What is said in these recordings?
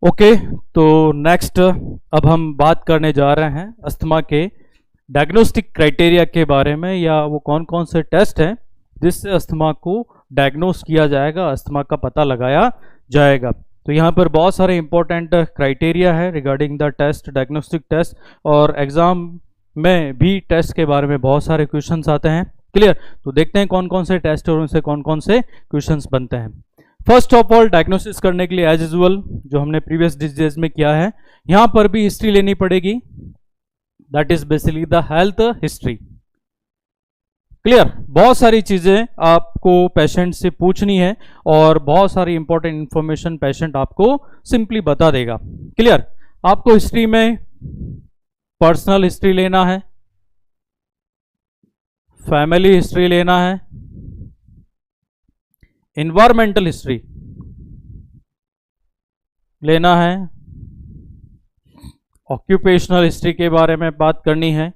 Okay, तो next अब हम बात करने जा रहे हैं अस्थमा के डायग्नोस्टिक क्राइटेरिया के बारे में, या वो कौन कौन से टेस्ट हैं जिससे अस्थमा को डायग्नोस किया जाएगा, अस्थमा का पता लगाया जाएगा। तो यहाँ पर बहुत सारे इंपॉर्टेंट क्राइटेरिया है regarding the test, diagnostic test, और एग्जाम में भी टेस्ट के बारे में बहुत सारे क्वेश्चंस आते हैं। क्लियर? तो देखते हैं कौन कौन से टेस्ट और उनसे कौन कौन से क्वेश्चंस बनते हैं। फर्स्ट ऑफ ऑल, डायग्नोसिस करने के लिए एज यूजुअल जो हमने प्रीवियस डिजीज में किया है, यहां पर भी हिस्ट्री लेनी पड़ेगी। That is basically the health history. Clear? बहुत सारी चीजें आपको पेशेंट से पूछनी है और बहुत सारी इंपॉर्टेंट इंफॉर्मेशन पेशेंट आपको सिंपली बता देगा। क्लियर? आपको हिस्ट्री में पर्सनल हिस्ट्री लेना है, फैमिली हिस्ट्री लेना है, इन्वायरमेंटल हिस्ट्री लेना है, ऑक्यूपेशनल हिस्ट्री के बारे में बात करनी है।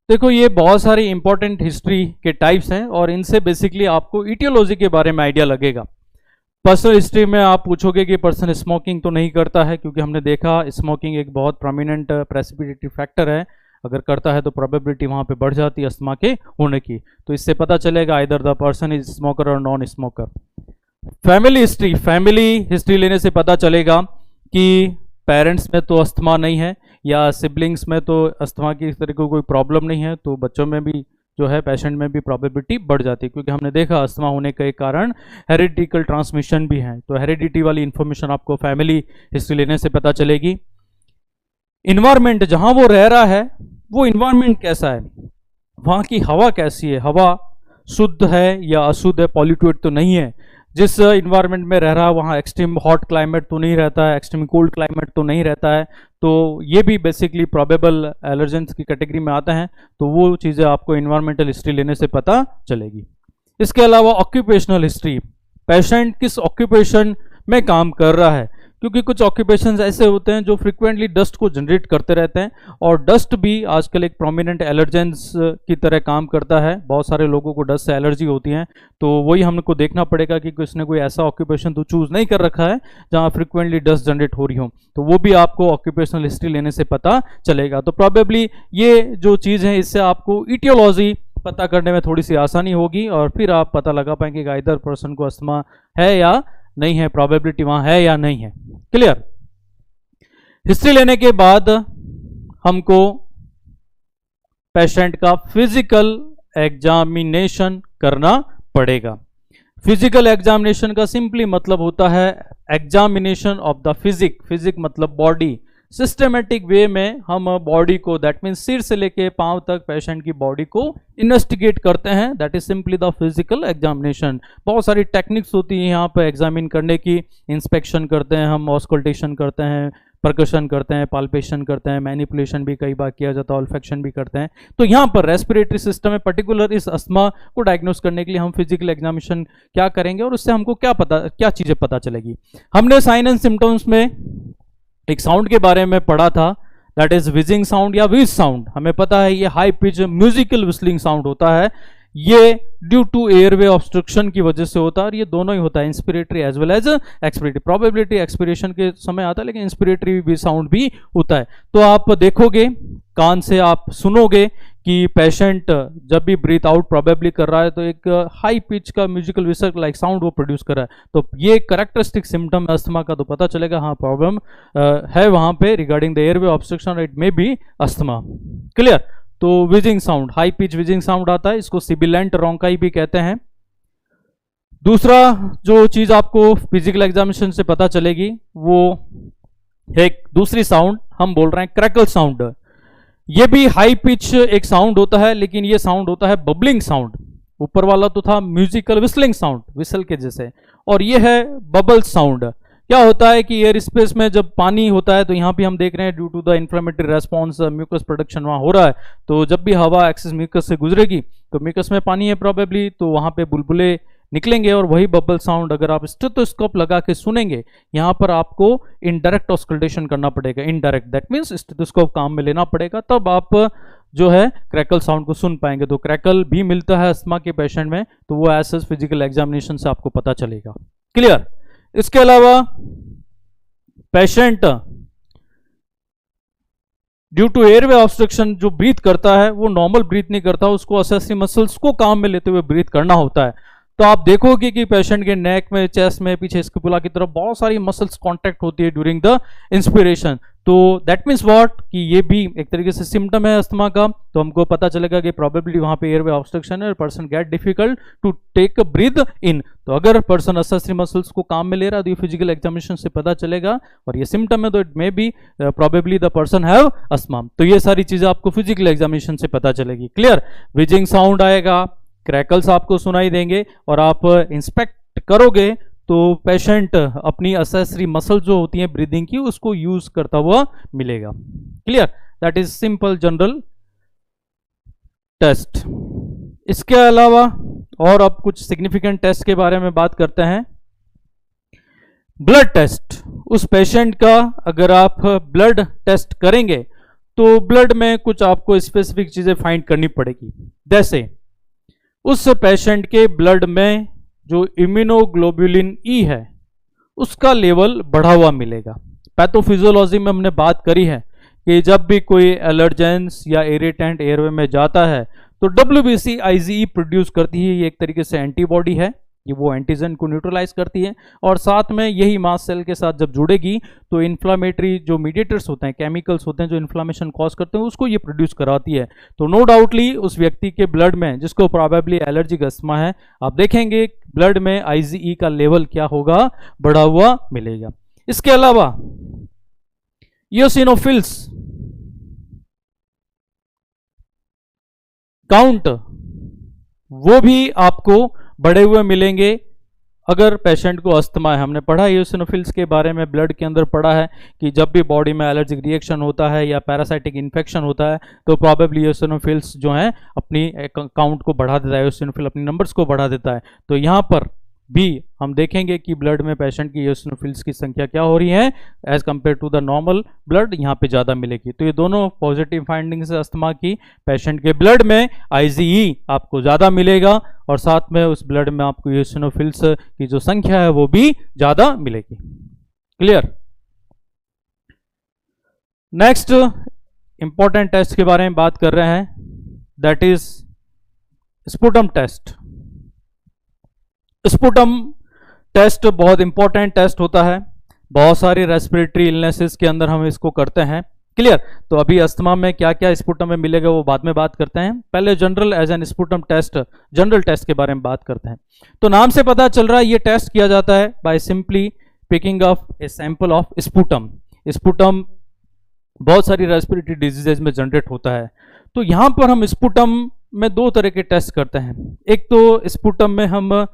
देखो, ये बहुत सारी इंपॉर्टेंट हिस्ट्री के टाइप्स हैं और इनसे बेसिकली आपको इटियोलॉजी के बारे में आइडिया लगेगा। पर्सनल हिस्ट्री में आप पूछोगे कि पर्सन स्मोकिंग तो नहीं करता है, क्योंकि हमने देखा स्मोकिंग एक बहुत प्रोमिनेंट प्रेसिपिटेटिव फैक्टर है। अगर करता है तो प्रोबेबिलिटी वहां पे बढ़ जाती है अस्थमा के होने की। तो इससे पता चलेगा either the person is smoker और नॉन स्मोकर। फैमिली हिस्ट्री लेने से पता चलेगा कि पेरेंट्स में तो अस्थमा नहीं है, या सिबलिंग्स में तो अस्थमा की इस तरह की कोई प्रॉब्लम नहीं है, तो बच्चों में भी जो है, पेशेंट में भी प्रोबेबिलिटी बढ़ जाती है, क्योंकि हमने देखा अस्थमा होने के कारण हेरिडिटिकल ट्रांसमिशन भी है। तो हेरिडिटी वाली इंफॉर्मेशन आपको फैमिली हिस्ट्री लेने से पता चलेगी। इन्वायरमेंट, जहां वो रह रहा है वो इन्वायरमेंट कैसा है, वहां की हवा कैसी है, हवा शुद्ध है या अशुद्ध है, पॉल्यूटेड तो नहीं है। जिस इन्वायरमेंट में रह रहा है वहाँ एक्सट्रीम हॉट क्लाइमेट तो नहीं रहता है, एक्सट्रीम कोल्ड क्लाइमेट तो नहीं रहता है। तो ये भी बेसिकली प्रोबेबल एलर्जेंस की कैटेगरी में आते हैं। तो वो चीज़ें आपको इन्वायरमेंटल हिस्ट्री लेने से पता चलेगी। इसके अलावा ऑक्यूपेशनल हिस्ट्री, पेशेंट किस ऑक्यूपेशन में काम कर रहा है, क्योंकि कुछ ऑक्यूपेशंस ऐसे होते हैं जो फ्रीक्वेंटली डस्ट को जनरेट करते रहते हैं, और डस्ट भी आजकल एक प्रोमिनेंट एलर्जेंस की तरह काम करता है। बहुत सारे लोगों को डस्ट से एलर्जी होती है, तो वही हमको देखना पड़ेगा कि किसने कोई ऐसा ऑक्यूपेशन तो चूज नहीं कर रखा है जहां फ्रीक्वेंटली डस्ट जनरेट हो रही हो, तो वो भी आपको ऑक्यूपेशनल हिस्ट्री लेने से पता चलेगा। तो प्रॉबेबली ये जो चीज़ है, इससे आपको इटियोलॉजी पता करने में थोड़ी सी आसानी होगी, और फिर आप पता लगा पाएंगे कि आइदर पर्सन को अस्थमा है या नहीं है, प्रोबेबिलिटी वहां है या नहीं है। क्लियर? हिस्ट्री लेने के बाद हमको पेशेंट का फिजिकल एग्जामिनेशन करना पड़ेगा। फिजिकल एग्जामिनेशन का सिंपली मतलब होता है एग्जामिनेशन ऑफ द फिजिक मतलब बॉडी। सिस्टमेटिक वे में हम बॉडी को, दैट मीन्स सिर से लेके पांव तक पेशेंट की बॉडी को इन्वेस्टिगेट करते हैं। That is simply the physical examination. बहुत सारी टेक्निक्स होती हैं यहाँ पर एग्जामिन करने की। इंस्पेक्शन करते हैं हम, ऑस्कल्टेशन करते हैं, परकशन करते हैं, पाल्पेशन करते हैं, मैनिपुलेशन भी कई बार किया जाता है, ऑल्फेक्शन भी करते हैं। तो यहाँ पर रेस्पिरेटरी सिस्टम में पर्टिकुलर इस अस्थमा को डायग्नोस करने के लिए हम फिजिकल एग्जामिनेशन क्या करेंगे, और उससे हमको क्या चीजें पता चलेगी। हमने साइन एंड सिम्टम्स में एक साउंड के बारे में पढ़ा था, दैट इज विजिंग साउंड या विज साउंड। हमें पता है ये high pitch musical whistling sound होता है। ये ड्यू टू एयरवे ऑब्स्ट्रक्शन की वजह से होता है, और ये दोनों ही होता है, inspiratory as well as expiratory. Probability expiration के समय आता है, लेकिन इंस्पिरेटरी भी साउंड भी होता है। तो आप देखोगे, कान से आप सुनोगे कि पेशेंट जब भी ब्रीथ आउट प्रोबेबली कर रहा है तो एक हाई पिच का म्यूजिकल विसल लाइक साउंड वो प्रोड्यूस कर रहा है। तो ये करेक्टरिस्टिक सिम्टम है अस्थमा का, तो पता चलेगा हाँ प्रॉब्लम है वहां पे regarding the airway obstruction, it may be asthma. Clear? तो wheezing sound, high pitch wheezing sound आता है, इसको सिबिलेंट रोंकाई भी कहते हैं। दूसरा जो चीज आपको फिजिकल एग्जामिनेशन से पता चलेगी वो एक दूसरी साउंड हम बोल रहे हैं क्रैकल साउंड। ये भी हाई पिच एक साउंड होता है, लेकिन ये साउंड होता है बबलिंग साउंड। ऊपर वाला तो था म्यूजिकल विस्लिंग साउंड, विसल के जैसे, और ये है बबल साउंड। क्या होता है कि एयर स्पेस में जब पानी होता है, तो यहाँ पे हम देख रहे हैं due to the inflammatory response mucus production वहाँ हो रहा है। तो जब भी हवा एक्सेस म्यूकस से गुजरेगी तो म्यूकस में पानी है प्रोबेबली, तो वहाँ पे बुलबुले निकलेंगे, और वही बबल साउंड अगर आप स्टेथोस्कोप लगा के सुनेंगे, यहाँ पर आपको इनडायरेक्ट ऑस्कल्टेशन करना पड़ेगा। इनडायरेक्ट दैट मीन्स स्टेथोस्कोप काम में लेना पड़ेगा, तब आप जो है क्रैकल साउंड को सुन पाएंगे। तो क्रैकल भी मिलता है अस्थमा के पेशेंट में, तो वो एज फिजिकल एग्जामिनेशन से आपको पता चलेगा। क्लियर? इसके अलावा patient due to airway obstruction जो ब्रीथ करता है वो नॉर्मल ब्रीथ नहीं करता, उसको असेसरी मसल्स को काम में लेते हुए ब्रीथ करना होता है। तो आप देखोगे कि पेशेंट के नेक में, चेस्ट में, पीछे स्कैपुला की तरफ बहुत सारी मसल्स कांटेक्ट होती है ड्यूरिंग द इंस्पिरेशन। तो दैट मीन्स व्हाट कि ये भी एक तरीके से सिम्टम है अस्थमा का। तो हमको पता चलेगा कि प्रोबेबली वहां पे एयरवे ऑब्स्ट्रक्शन है और person get difficult to take breath in. तो अगर पर्सन असेसरी मसल्स को काम में ले रहा है तो ये फिजिकल एग्जामिनेशन से पता चलेगा, और ये सिम्टम है तो it may B probably the person have asthma. तो ये सारी चीजें आपको फिजिकल एग्जामिनेशन से पता चलेगी। क्लियर? विजिंग साउंड आएगा, क्रैकल्स आपको सुनाई देंगे, और आप इंस्पेक्ट करोगे तो पेशेंट अपनी असेसरी मसल जो होती है ब्रीदिंग की उसको यूज करता हुआ मिलेगा। Clear? That is simple general test. इसके अलावा और अब कुछ सिग्निफिकेंट टेस्ट के बारे में बात करते हैं। Blood test. उस पेशेंट का अगर आप ब्लड टेस्ट करेंगे तो ब्लड में कुछ आपको स्पेसिफिक चीजें फाइंड करनी पड़ेगी। जैसे उस पेशेंट के ब्लड में जो इम्यूनोग्लोबुलिन ई है उसका लेवल बढ़ा हुआ मिलेगा। पैथोफिजियोलॉजी में हमने बात करी है कि जब भी कोई एलर्जेंस या इरिटेंट एयरवे में जाता है तो WBC IgE प्रोड्यूस करती है। ये एक तरीके से एंटीबॉडी है, ये वो एंटीजन को न्यूट्रलाइज करती है, और साथ में यही मास्ट सेल के साथ जब जुड़ेगी तो इन्फ्लामेटरी जो मीडिएटर्स होते हैं, केमिकल्स होते हैं जो इन्फ्लामेशन कॉज करते हैं, उसको ये प्रोड्यूस कराती है। तो नो डाउटली उस व्यक्ति के ब्लड में जिसको प्रोबेबली एलर्जिक अस्थमा है, आप देखेंगे ब्लड में IgE का लेवल क्या होगा, बढ़ा हुआ मिलेगा। इसके अलावा इयोसिनोफिल्स काउंट वो भी आपको बढ़े हुए मिलेंगे अगर पेशेंट को अस्थमा है। हमने पढ़ा इयोसिनोफिल्स के बारे में, ब्लड के अंदर पढ़ा है कि जब भी बॉडी में एलर्जिक रिएक्शन होता है या पैरासाइटिक इन्फेक्शन होता है तो प्रोबेबली इयोसिनोफिल्स जो है अपनी काउंट को बढ़ा देता है, इयोसिनोफिल अपनी नंबर्स को बढ़ा देता है। तो यहाँ पर भी हम देखेंगे कि ब्लड में पेशेंट की इयोसिनोफिल्स की संख्या क्या हो रही है as compare to the normal blood, यहाँ पे ज़्यादा मिलेगी। तो ये दोनों पॉजिटिव फाइंडिंग्स है अस्थमा की। पेशेंट के ब्लड में IgE आपको ज़्यादा मिलेगा और साथ में उस ब्लड में आपको इयोसिनोफिल्स की जो संख्या है वो भी ज़्यादा मिलेगी। क्लियर? नेक्स्ट इंपॉर्टेंट टेस्ट के बारे में बात कर रहे हैं, that is sputum test. Sputum test बहुत इंपॉर्टेंट टेस्ट होता है, बहुत सारी रेस्पिरेटरी इलनेसेस के अंदर हम इसको करते हैं। क्लियर? तो अभी अस्थमा में क्या क्या स्पुटम में मिलेगा वो बाद में बात करते हैं, पहले general as an sputum test, general test के बारे में बात करते हैं। तो नाम से पता चल रहा है ये टेस्ट किया जाता है by simply picking up a sample of sputum. Sputum बहुत सारी रेस्पिरेटरी डिजीजेज में जनरेट होता है। तो यहां पर हम स्पुटम में दो तरह के टेस्ट करते हैं। एक तो स्पुटम में हम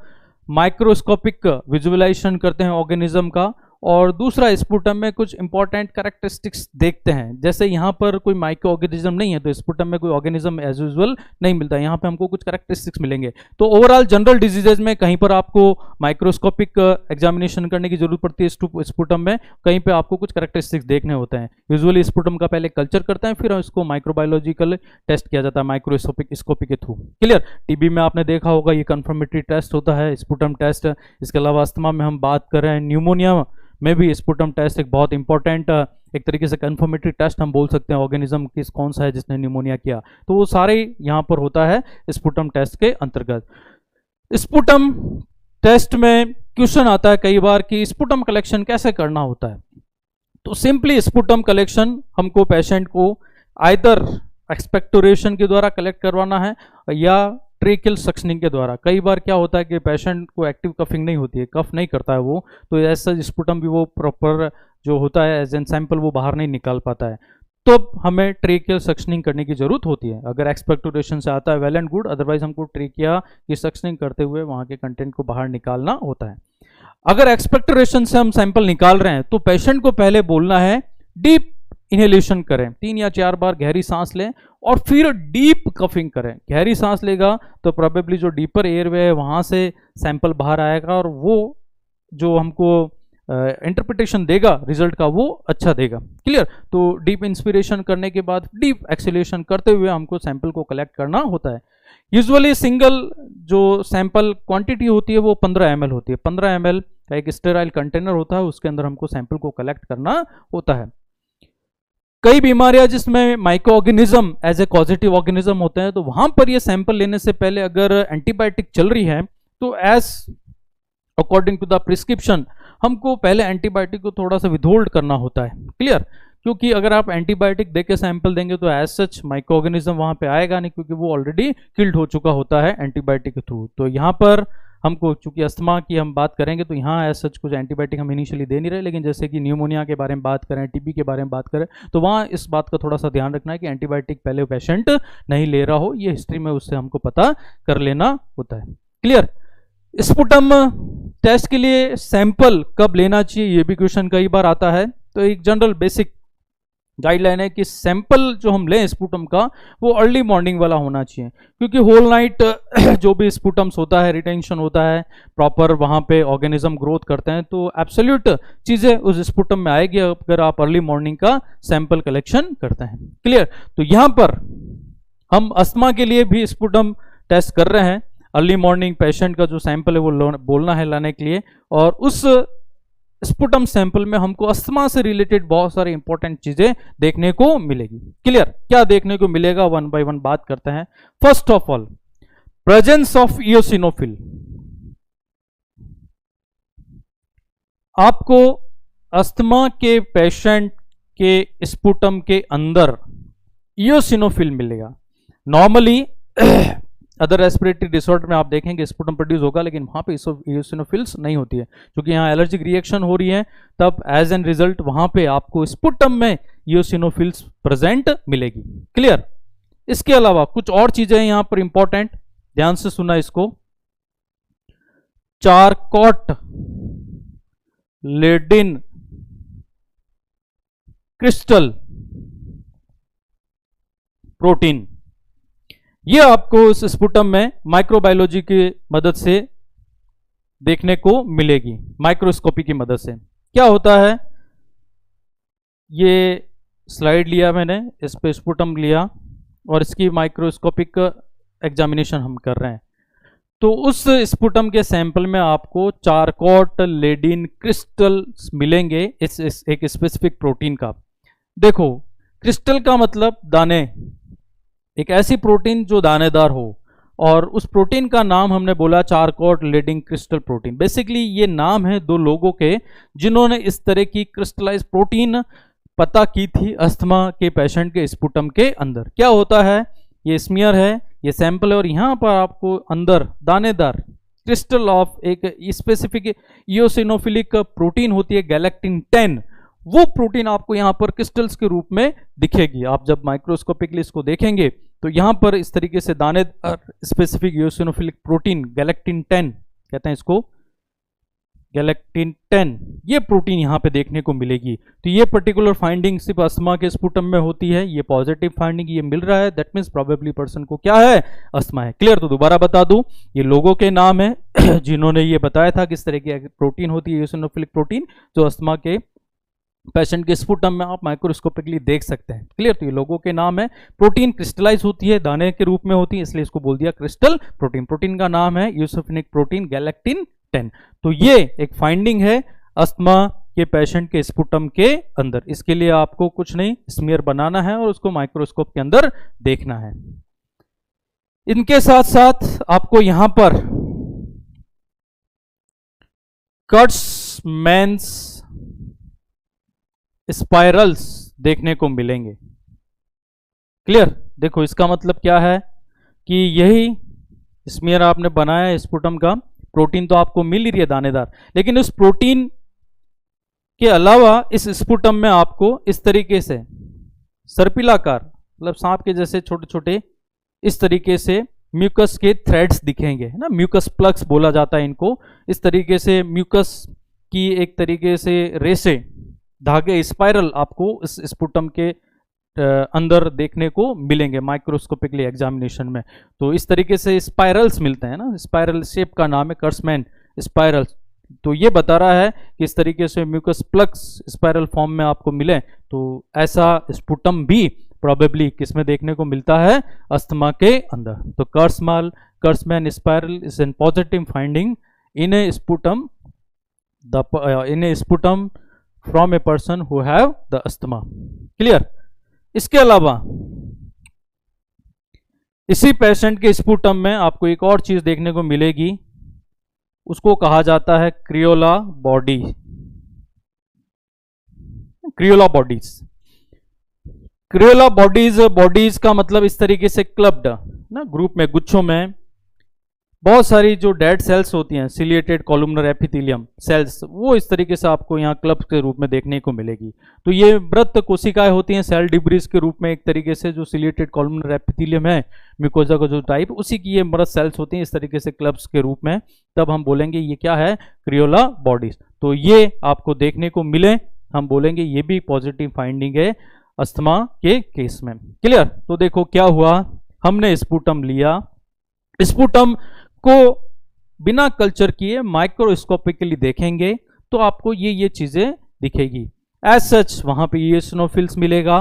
माइक्रोस्कोपिक विजुअलाइजेशन करते हैं ऑर्गेनिज्म का, और दूसरा स्पुटम में कुछ इंपॉर्टेंट कैरेक्टरिस्टिक्स देखते हैं। जैसे यहाँ पर कोई माइक्रो ऑर्गेनिज्म नहीं है तो स्पुटम में कोई ऑर्गेनिज्म एज यूजुअल नहीं मिलता, यहाँ पे हमको कुछ कैरेक्टरिस्टिक्स मिलेंगे। तो ओवरऑल जनरल डिजीजेज में कहीं पर आपको माइक्रोस्कोपिक एग्जामिनेशन करने की जरूरत पड़ती है स्पुटम में, कहीं पे आपको कुछ कैरेक्टरिस्टिक्स देखने होते हैं। यूजुअली स्पुटम का पहले कल्चर करते हैं, फिर इसको माइक्रोबायोलॉजिकल टेस्ट किया जाता है माइक्रोस्कोपी के थ्रू। क्लियर? टीबी में आपने देखा होगा ये कंफर्मेटरी टेस्ट होता है, स्पुटम टेस्ट। इसके अलावा अस्थमा में हम बात कर रहे हैं, न्यूमोनिया में भी स्पुटम टेस्ट एक बहुत इंपॉर्टेंट एक तरीके से कंफर्मेटरी टेस्ट हम बोल सकते हैं, ऑर्गेनिज्म किस कौन सा है जिसने न्यूमोनिया किया, तो वो सारे यहाँ पर होता है स्पुटम टेस्ट के अंतर्गत। स्पुटम टेस्ट में क्वेश्चन आता है कई बार कि स्पुटम कलेक्शन कैसे करना होता है। तो सिंपली स्पुटम कलेक्शन हमको पेशेंट को आइदर एक्सपेक्टोरेशन के द्वारा कलेक्ट करवाना है या ट्रेकियल सक्शनिंग के द्वारा। कई बार क्या होता है कि पेशेंट को एक्टिव कफिंग नहीं होती है, कफ नहीं करता है वो, तो ऐसा स्पुटम भी वो प्रॉपर जो होता है एज एन सैंपल वो बाहर नहीं निकाल पाता है, तो हमें ट्रेकियल सक्शनिंग करने की जरूरत होती है। अगर एक्सपेक्टोरेशन से आता है वेल एंड गुड, अदरवाइज हमको ट्रेकिया की सक्शनिंग करते हुए वहाँ के कंटेंट को बाहर निकालना होता है। अगर एक्सपेक्टोरेशन से हम सैंपल निकाल रहे हैं तो पेशेंट को पहले बोलना है डीप इनहेलेशन करें, 3 या 4 बार गहरी सांस लें और फिर डीप कफिंग करें। गहरी सांस लेगा तो प्रोबेबली जो डीपर एयरवे है वहाँ से सैंपल बाहर आएगा और वो जो हमको इंटरप्रिटेशन देगा रिजल्ट का वो अच्छा देगा। क्लियर? तो डीप इंस्पिरेशन करने के बाद डीप एक्सेलेशन करते हुए हमको सैंपल को कलेक्ट करना होता है। यूजुअली सिंगल जो सैंपल क्वांटिटी होती है वो 15 ml होती है। 15 ml का एक स्टेराइल कंटेनर होता है, उसके अंदर हमको सैंपल को कलेक्ट करना होता है। कई बीमारियां जिसमें microorganism as a positive organism होते हैं, तो वहां पर ये सैंपल लेने से पहले अगर एंटीबायोटिक चल रही है तो as according to the prescription हमको पहले एंटीबायोटिक को थोड़ा सा विथहोल्ड करना होता है। क्लियर? क्योंकि अगर आप एंटीबायोटिक देके सैंपल देंगे तो एज सच माइक्रो ऑर्गेनिज्म वहां पे आएगा नहीं, क्योंकि वो ऑलरेडी किल्ड हो चुका होता है एंटीबायोटिक के थ्रू। तो यहाँ पर हमको, चूंकि अस्थमा की हम बात करेंगे तो यहाँ एज सच कुछ एंटीबायोटिक हम इनिशियली दे नहीं रहे, लेकिन जैसे कि न्यूमोनिया के बारे में बात करें, टीबी के बारे में बात करें, तो वहाँ इस बात का थोड़ा सा ध्यान रखना है कि एंटीबायोटिक पहले पेशेंट नहीं ले रहा हो, ये हिस्ट्री में उससे हमको पता कर लेना होता है। क्लियर? स्पुटम टेस्ट के लिए सैंपल कब लेना चाहिए, ये भी क्वेश्चन कई बार आता है। तो एक जनरल बेसिक गाइडलाइन है कि सैंपल जो हम लें स्पुटम का वो अर्ली मॉर्निंग वाला होना चाहिए, क्योंकि होल नाइट जो भी स्पुटम्स होता है, रिटेंशन होता है, प्रॉपर वहाँ पे ऑर्गेनिज्म ग्रोथ करते हैं, तो एब्सोल्यूट चीज़ें उस स्पुटम में आएगी अगर आप अर्ली मॉर्निंग का सैंपल कलेक्शन करते हैं। क्लियर? तो यहाँ पर हम अस्थमा के लिए भी स्पुटम टेस्ट कर रहे हैं। अर्ली मॉर्निंग पेशेंट का जो सैंपल है वो बोलना है लाने के लिए, और उस स्पुटम सैंपल में हमको अस्थमा से रिलेटेड बहुत सारी इंपॉर्टेंट चीजें देखने को मिलेगी। क्लियर? क्या देखने को मिलेगा, वन बाय वन बात करते हैं। First of all, presence of eosinophil. आपको अस्थमा के पेशेंट के स्पुटम के अंदर इयोसिनोफिल मिलेगा। नॉर्मली अदर रेस्पिरेटरी डिसऑर्डर में आप देखेंगे स्पुटम प्रोड्यूस होगा, लेकिन वहां पे इयोसिनोफिल्स नहीं होती है, क्योंकि यहाँ एलर्जिक रिएक्शन हो रही है, तब एज एन रिजल्ट वहां पे आपको स्पुटम में इयोसिनोफिल्स प्रेजेंट मिलेगी। क्लियर? इसके अलावा कुछ और चीजें हैं यहाँ पर इंपॉर्टेंट, ध्यान से सुना इसको। चारकोट लेडिन क्रिस्टल प्रोटीन, ये आपको इस स्पुटम में माइक्रोबायोलॉजी की मदद से देखने को मिलेगी, माइक्रोस्कोपी की मदद से। क्या होता है, ये स्लाइड लिया मैंने, इस पे स्पुटम लिया और इसकी माइक्रोस्कोपिक एग्जामिनेशन हम कर रहे हैं। तो उस स्पुटम के सैंपल में आपको चारकोट लेडिन क्रिस्टल मिलेंगे, इस एक स्पेसिफिक प्रोटीन का। देखो, क्रिस्टल का मतलब दाने, एक ऐसी प्रोटीन जो दानेदार हो, और उस प्रोटीन का नाम हमने बोला चारकोट लेडिन क्रिस्टल प्रोटीन। बेसिकली ये नाम है दो लोगों के जिन्होंने इस तरह की क्रिस्टलाइज प्रोटीन पता की थी अस्थमा के पेशेंट के स्पुटम के अंदर। क्या होता है, ये स्मीयर है, ये सैंपल है, और यहाँ पर आपको अंदर दानेदार क्रिस्टल ऑफ एक स्पेसिफिक इयोसिनोफिलिक प्रोटीन होती है गैलेक्टिन 10, वो प्रोटीन आपको यहाँ पर क्रिस्टल्स के रूप में दिखेगी। आप जब माइक्रोस्कोपिकली इसको देखेंगे तो यहाँ पर इस तरीके से दानेदार स्पेसिफिक इयोसिनोफिलिक प्रोटीन गैलेक्टिन 10 कहते हैं इसको, गैलेक्टिन 10, ये प्रोटीन यहाँ पे देखने को मिलेगी। तो ये पर्टिकुलर फाइंडिंग सिर्फ अस्थमा के स्पुटम में होती है, ये पॉजिटिव फाइंडिंग ये मिल रहा है, दैट मीन्स प्रोबेबली पर्सन को क्या है, अस्थमा है। क्लियर? तो दोबारा बता दूं, ये लोगों के नाम है जिन्होंने ये बताया था किस तरह की प्रोटीन होती है इयोसिनोफिलिक प्रोटीन, जो अस्थमा के पेशेंट के स्पुटम में आप माइक्रोस्कोपिकली देख सकते हैं। क्लियर? तो ये लोगों के नाम है। प्रोटीन क्रिस्टलाइज होती है, दाने के रूप में होती है, इसलिए इसको बोल दिया क्रिस्टल प्रोटीन। प्रोटीन का नाम है इयोसिनोफिलिक प्रोटीन गैलेक्टिन 10। तो ये एक फाइंडिंग है अस्थमा के पेशेंट के स्पुटम के अंदर। इसके लिए आपको कुछ नहीं, स्मीयर बनाना है और उसको माइक्रोस्कोप के अंदर देखना है। इनके साथ साथ आपको यहां पर कर्ट्समैन्स स्पाइरल्स देखने को मिलेंगे। क्लियर? देखो, इसका मतलब क्या है कि यही स्मीयर आपने बनाया है स्पुटम का, प्रोटीन तो आपको मिल ही रही है दानेदार, लेकिन उस प्रोटीन के अलावा इस स्पुटम में आपको इस तरीके से सर्पिलाकार, मतलब सांप के जैसे छोटे छोटे इस तरीके से म्यूकस के थ्रेड्स दिखेंगे, है ना, म्यूकस प्लग्स बोला जाता है इनको। इस तरीके से म्यूकस की एक तरीके से रेसे, धागे, स्पाइरल आपको इस स्पुटम के अंदर देखने को मिलेंगे माइक्रोस्कोपिकली एग्जामिनेशन में। तो इस तरीके से स्पाइरल्स मिलते हैं ना, स्पाइरल शेप का नाम है कर्ट्समैन स्पाइरल्स। तो ये बता रहा है कि इस तरीके से म्यूकस प्लग्स स्पाइरल फॉर्म में आपको मिले, तो ऐसा स्पुटम भी प्रोबेबली किसमें देखने को मिलता है, अस्थमा के अंदर। तो Kurtzman spiral is an positive finding in A sputum in A sputum from a person who have the asthma. Clear. इसके अलावा इसी पेशेंट के स्पुटम में आपको एक और चीज देखने को मिलेगी, उसको कहा जाता है क्रियोला बॉडी, क्रियोला बॉडीज। क्रियोला बॉडीज, बॉडीज का मतलब इस तरीके से क्लब्ड ना, ग्रुप में, गुच्छों में बहुत सारी जो डेड सेल्स होती हैं, सिलिएटेड कॉलुमनर एपिथेलियम सेल्स, वो इस तरीके से आपको यहाँ क्लब के रूप में देखने को मिलेगी। तो ये मृत कोशिकाएं होती हैं सेल डिब्रीज के रूप में, एक तरीके से जो सिलिएटेड कॉलुमनर एपिथेलियम है म्यूकोजा का जो टाइप, उसी की ये मृत सेल्स होती हैं इस तरीके से क्लब्स के रूप में। तब हम बोलेंगे ये क्या है, क्रियोला बॉडीज। तो ये आपको देखने को मिले, हम बोलेंगे ये भी पॉजिटिव फाइंडिंग है अस्थमा के केस में। क्लियर। तो देखो क्या हुआ, हमने स्पुटम लिया, स्पुटम को बिना कल्चर किए माइक्रोस्कोपिकली देखेंगे तो आपको ये चीजें दिखेगी। एज सच वहां पे इओसिनोफिल्स मिलेगा,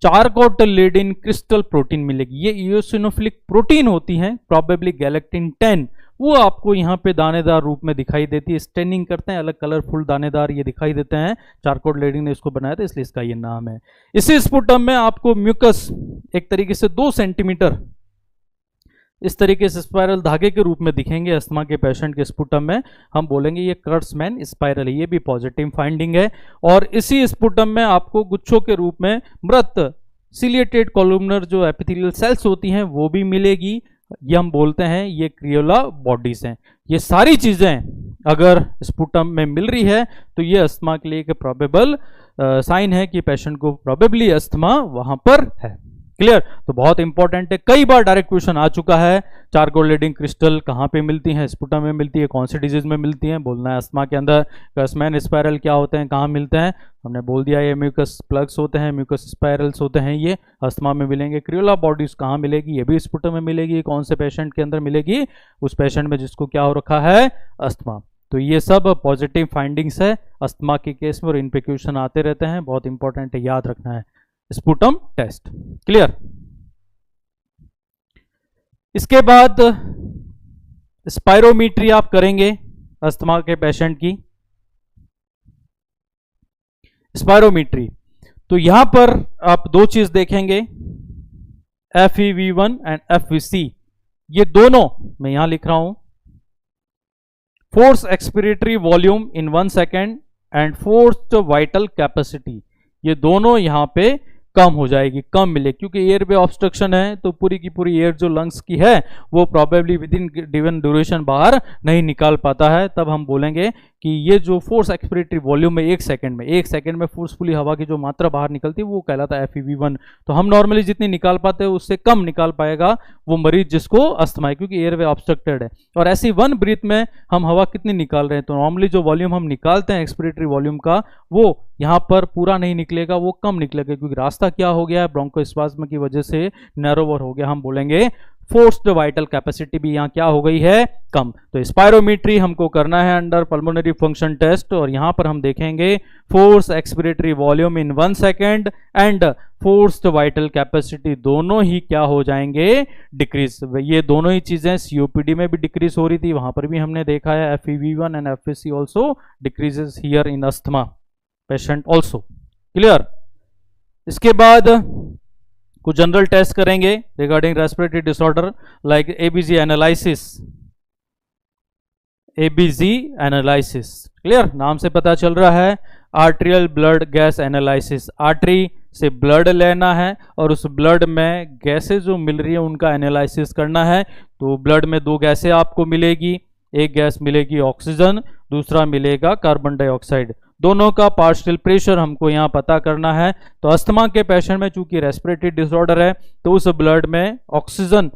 चारकोटिलेडीन क्रिस्टल प्रोटीन मिलेगी। ये इओसिनोफिलिक प्रोटीन होती है, प्रोबेबली गैलेक्टिन 10, वो आपको यहाँ पे दानेदार रूप में दिखाई देती है। स्टेनिंग करते हैं, अलग कलरफुल दानेदार ये दिखाई देते हैं। चारकोटिलेडीन ने इसको बनाया था इसलिए इसका ये नाम है। इसी स्पुटम में आपको म्यूकस एक तरीके से 2 सेंटीमीटर इस तरीके से स्पाइरल धागे के रूप में दिखेंगे अस्थमा के पेशेंट के स्पुटम में, हम बोलेंगे ये कर्ट्समैन स्पाइरल है, ये भी पॉजिटिव फाइंडिंग है। और इसी स्पुटम में आपको गुच्छों के रूप में मृत सिलिएटेड कॉलुमनर जो एपिथेलियल सेल्स होती हैं वो भी मिलेगी, ये हम बोलते हैं ये क्रियोला बॉडीज हैं। ये सारी चीजें अगर स्पुटम में मिल रही है तो ये अस्थमा के लिए एक प्रोबेबल साइन है कि पेशेंट को प्रोबेबली अस्थमा वहां पर है। क्लियर। तो बहुत इंपॉर्टेंट है, कई बार डायरेक्ट क्वेश्चन आ चुका है, चारकोटिलेडीन क्रिस्टल कहाँ पे मिलती है, स्पुटम में मिलती है, कौन सी डिजीज में मिलती है, बोलना है अस्थमा के अंदर। कर्ट्समैन स्पाइरल क्या होते हैं, कहाँ मिलते हैं, हमने बोल दिया ये म्यूकस प्लग्स होते हैं, म्यूकस स्पाइरल्स होते हैं, ये अस्थमा में मिलेंगे। क्रियोला बॉडीज कहाँ मिलेगी, ये भी स्पुटम में मिलेगी। कौन से पेशेंट के अंदर मिलेगी, उस पेशेंट में जिसको क्या हो रखा है, अस्थमा। तो ये सब पॉजिटिव फाइंडिंग्स है अस्थमा के केस में और इन पे क्वेश्चन आते रहते हैं, बहुत इंपॉर्टेंट है, याद रखना है स्पुटम टेस्ट। क्लियर। इसके बाद स्पाइरोमीट्री आप करेंगे अस्थमा के पेशेंट की, स्पाइरोमीट्री। तो यहां पर आप 2 चीज देखेंगे, FEV1 एंड FVC, ये दोनों मैं यहां लिख रहा हूं, force expiratory volume in 1 second and force vital capacity, ये दोनों यहां पे कम हो जाएगी, कम मिले, क्योंकि एयर वे ऑब्स्ट्रक्शन है तो पूरी की पूरी एयर जो लंग्स की है वो probably with in given duration बाहर नहीं निकाल पाता है। तब हम बोलेंगे कि ये जो फोर्स एक्सपिरेटरी वॉल्यूम है 1 सेकंड में फोर्सफुली हवा की जो मात्रा बाहर निकलती है वो कहलाता है FEV1। तो हम नॉर्मली जितनी निकाल पाते हैं उससे कम निकाल पाएगा वो मरीज जिसको अस्थमा है, क्योंकि एयर वे ऑब्स्ट्रक्टेड है। और ऐसी 1 ब्रीथ में हम हवा कितनी निकाल रहे हैं, तो नॉर्मली जो वॉल्यूम हम निकालते हैं एक्सपिरेटरी वॉल्यूम का वो यहाँ पर पूरा नहीं निकलेगा, वो कम निकलेगा, क्योंकि रास्ता क्या हो गया है, ब्रोंकोस्पाज्म की वजह से नैरोवर हो गया। हम बोलेंगे फोर्स्ड वाइटल कैपेसिटी भी यहाँ क्या हो गई है, कम। तो स्पाइरोमीट्री हमको करना है अंडर पल्मोनरी फंक्शन टेस्ट, और यहाँ पर हम देखेंगे force expiratory volume in 1 second and forced vital capacity, दोनों ही क्या हो जाएंगे, डिक्रीज। ये दोनों ही चीजें COPD में भी डिक्रीज हो रही थी, वहां पर भी हमने देखा है FEV1 and FVC also decreases here in asthma patient also. Clear. इसके बाद कुछ जनरल टेस्ट करेंगे regarding respiratory disorder like ABG analysis, ABG analysis. Clear, नाम से पता चल रहा है, arterial blood gas analysis. Artery से ब्लड लेना है और उस ब्लड में गैसें जो मिल रही है उनका एनालिसिस करना है। तो ब्लड में 2 गैसें आपको मिलेगी, एक गैस मिलेगी ऑक्सीजन, दूसरा मिलेगा कार्बन डाइऑक्साइड। दोनों का पार्शियल प्रेशर हमको यहाँ पता करना है। तो अस्थमा के पेशेंट में चूंकि रेस्पिरेटरी डिसऑर्डर है तो उस ब्लड में ऑक्सीजन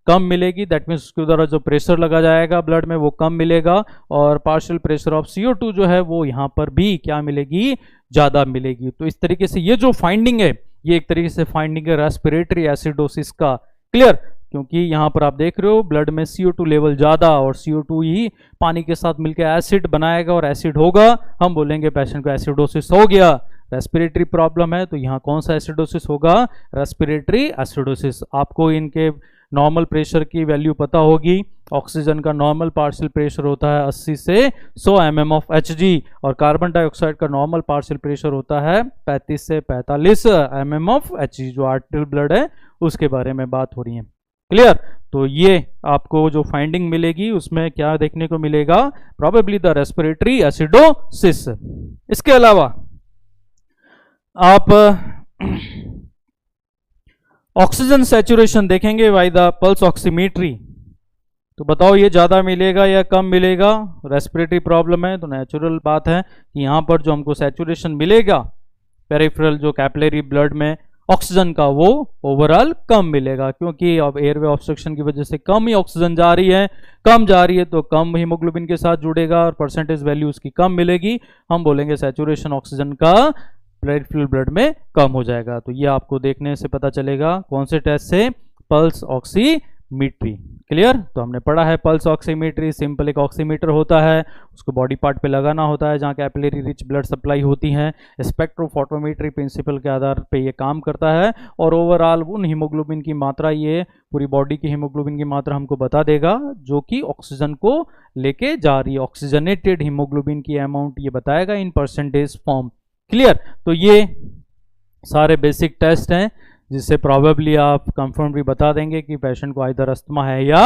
कम मिलेगी, दैट मीन्स उसके द्वारा जो प्रेशर लगा जाएगा ब्लड में वो कम मिलेगा, और पार्शियल प्रेशर ऑफ CO2 जो है वो यहाँ पर भी क्या मिलेगी, ज़्यादा मिलेगी। तो इस तरीके से ये जो फाइंडिंग है ये एक तरीके से फाइंडिंग है रेस्पिरेटरी एसिडोसिस का। क्लियर, क्योंकि यहाँ पर आप देख रहे हो ब्लड में CO2 लेवल ज़्यादा, और CO2 ही पानी के साथ मिलकर एसिड बनाएगा और एसिड होगा, हम बोलेंगे पेशेंट को एसिडोसिस हो गया। रेस्पिरेटरी प्रॉब्लम है तो यहाँ कौन सा एसिडोसिस होगा, रेस्पिरेटरी एसिडोसिस। आपको इनके नॉर्मल प्रेशर की वैल्यू पता होगी। ऑक्सीजन का नॉर्मल पार्शियल प्रेशर होता है 80 से 100 mm ऑफ Hg और कार्बन डाइऑक्साइड का नॉर्मल पार्शियल प्रेशर होता है 35 से 45 mm ऑफ Hg। जो आर्टियल ब्लड है उसके बारे में बात हो रही है। क्लियर? तो ये आपको जो फाइंडिंग मिलेगी उसमें क्या देखने को मिलेगा? Probably the respiratory acidosis. इसके अलावा आप ऑक्सीजन सैचुरेशन देखेंगे बाय द पल्स ऑक्सीमीट्री। तो बताओ ये ज़्यादा मिलेगा या कम मिलेगा? रेस्पिरेटरी प्रॉब्लम है तो नेचुरल बात है कि यहाँ पर जो हमको सैचुरेशन मिलेगा पेरिफेरल जो कैपिलरी ब्लड में ऑक्सीजन का वो ओवरऑल कम मिलेगा, क्योंकि अब एयरवे ऑब्स्ट्रक्शन की वजह से कम ही ऑक्सीजन जा रही है, कम जा रही है तो कम हीमोग्लोबिन के साथ जुड़ेगा और परसेंटेज वैल्यू उसकी कम मिलेगी। हम बोलेंगे सैचुरेशन ऑक्सीजन का पेरिफेरल ब्लड में कम हो जाएगा। तो ये आपको देखने से पता चलेगा कौन से टेस्ट से? पल्स ऑक्सीमीट्री। क्लियर? तो हमने पढ़ा है पल्स ऑक्सीमीट्री सिंपल एक ऑक्सीमीटर होता है, उसको बॉडी पार्ट पे लगाना होता है जहाँ कैपिलरी रिच ब्लड सप्लाई होती है। स्पेक्ट्रोफोटोमेट्री प्रिंसिपल के आधार पे ये काम करता है और ओवरऑल उन हीमोग्लोबिन की मात्रा, ये पूरी बॉडी की हीमोग्लोबिन की मात्रा हमको बता देगा जो कि ऑक्सीजन को लेके जा रही है। ऑक्सीजनेटेड हीमोग्लोबिन की अमाउंट ये बताएगा इन परसेंटेज फॉर्म। क्लियर? तो ये सारे बेसिक टेस्ट हैं जिससे प्रॉबेबली आप कंफर्म भी बता देंगे कि पेशेंट को आइदर अस्थमा है या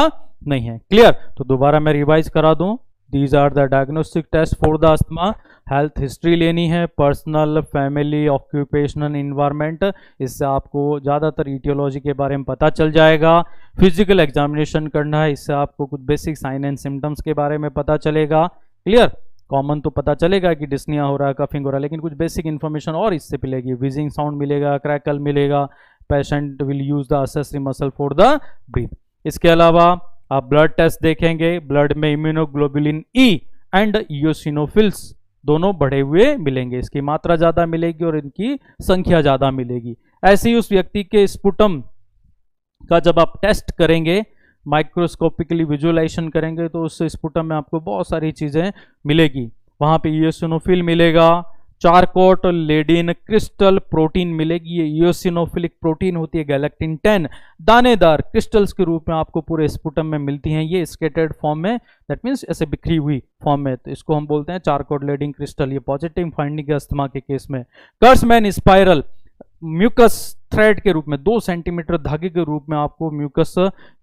नहीं है। क्लियर? तो दोबारा मैं रिवाइज करा दूं, these are the diagnostic test for the asthma. Health history लेनी है, पर्सनल, फैमिली, ऑक्यूपेशनल, इन्वायरमेंट, इससे आपको ज़्यादातर ईटियोलॉजी के बारे में पता चल जाएगा। फिजिकल एग्जामिनेशन करना है, इससे आपको कुछ बेसिक साइन एंड सिम्टम्स के बारे में पता चलेगा। क्लियर? कॉमन तो पता चलेगा कि डिस्निया हो रहा है, कफिंग हो रहा है, लेकिन कुछ बेसिक इन्फॉर्मेशन और इससे मिलेगी। विजिंग साउंड मिलेगा, क्रैकल मिलेगा, patient will use the accessory muscle for the breath. इसके अलावा आप ब्लड टेस्ट देखेंगे, ब्लड में इम्यूनोग्लोबुलिन ई एंड इयोसिनोफिल्स दोनों बढ़े हुए मिलेंगे, इसकी मात्रा ज़्यादा मिलेगी और इनकी संख्या ज़्यादा मिलेगी। ऐसे ही उस व्यक्ति के स्पुटम का जब आप टेस्ट करेंगे, माइक्रोस्कोपिकली विजुअलाइजेशन करेंगे, तो उस स्पुटम में आपको बहुत सारी चीज़ें मिलेगी। वहाँ पे इयोसिनोफिल मिलेगा, चारकोट लेडिन क्रिस्टल प्रोटीन मिलेगी। ये इयोसिनोफिलिक प्रोटीन होती है गैलेक्टिन 10, दानेदार क्रिस्टल्स के रूप में आपको पूरे स्पुटम में मिलती हैं। ये स्केटर्ड फॉर्म में, दैट मीन्स ऐसे बिखरी हुई फॉर्म में, तो इसको हम बोलते हैं चारकोट लेडिन क्रिस्टल। ये पॉजिटिव फाइंडिंग है अस्थमा के केस में। कर्समैन स्पाइरल म्यूकस थ्रेड के रूप में 2 सेंटीमीटर धागे के रूप में आपको म्यूकस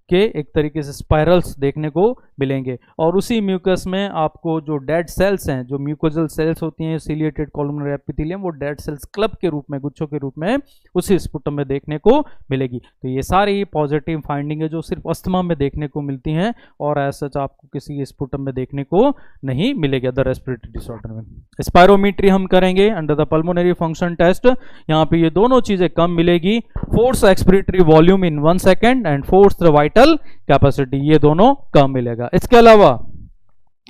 के एक तरीके से स्पाइरल्स देखने को मिलेंगे, और उसी म्यूकस में आपको जो डेड सेल्स हैं, जो म्यूकोजल सेल्स होती हैं सिलिएटेड कॉलमनरी एपिथेलियम, वो डेड सेल्स क्लब के रूप में, गुच्छों के रूप में उसी स्पुटम में देखने को मिलेगी। तो ये सारी पॉजिटिव फाइंडिंग है जो सिर्फ अस्थमा में देखने को मिलती हैं और ऐसा आपको किसी स्पुटम में देखने को नहीं मिलेगी अदर रेस्पिरेटरी डिसऑर्डर में। स्पायरोमीट्री हम करेंगे under the pulmonary function test. यहाँ पे ये दोनों चीजें कम मिलेगी, force expiratory volume in 1 second and force the vital capacity, ये दोनों कम मिलेगा। इसके अलावा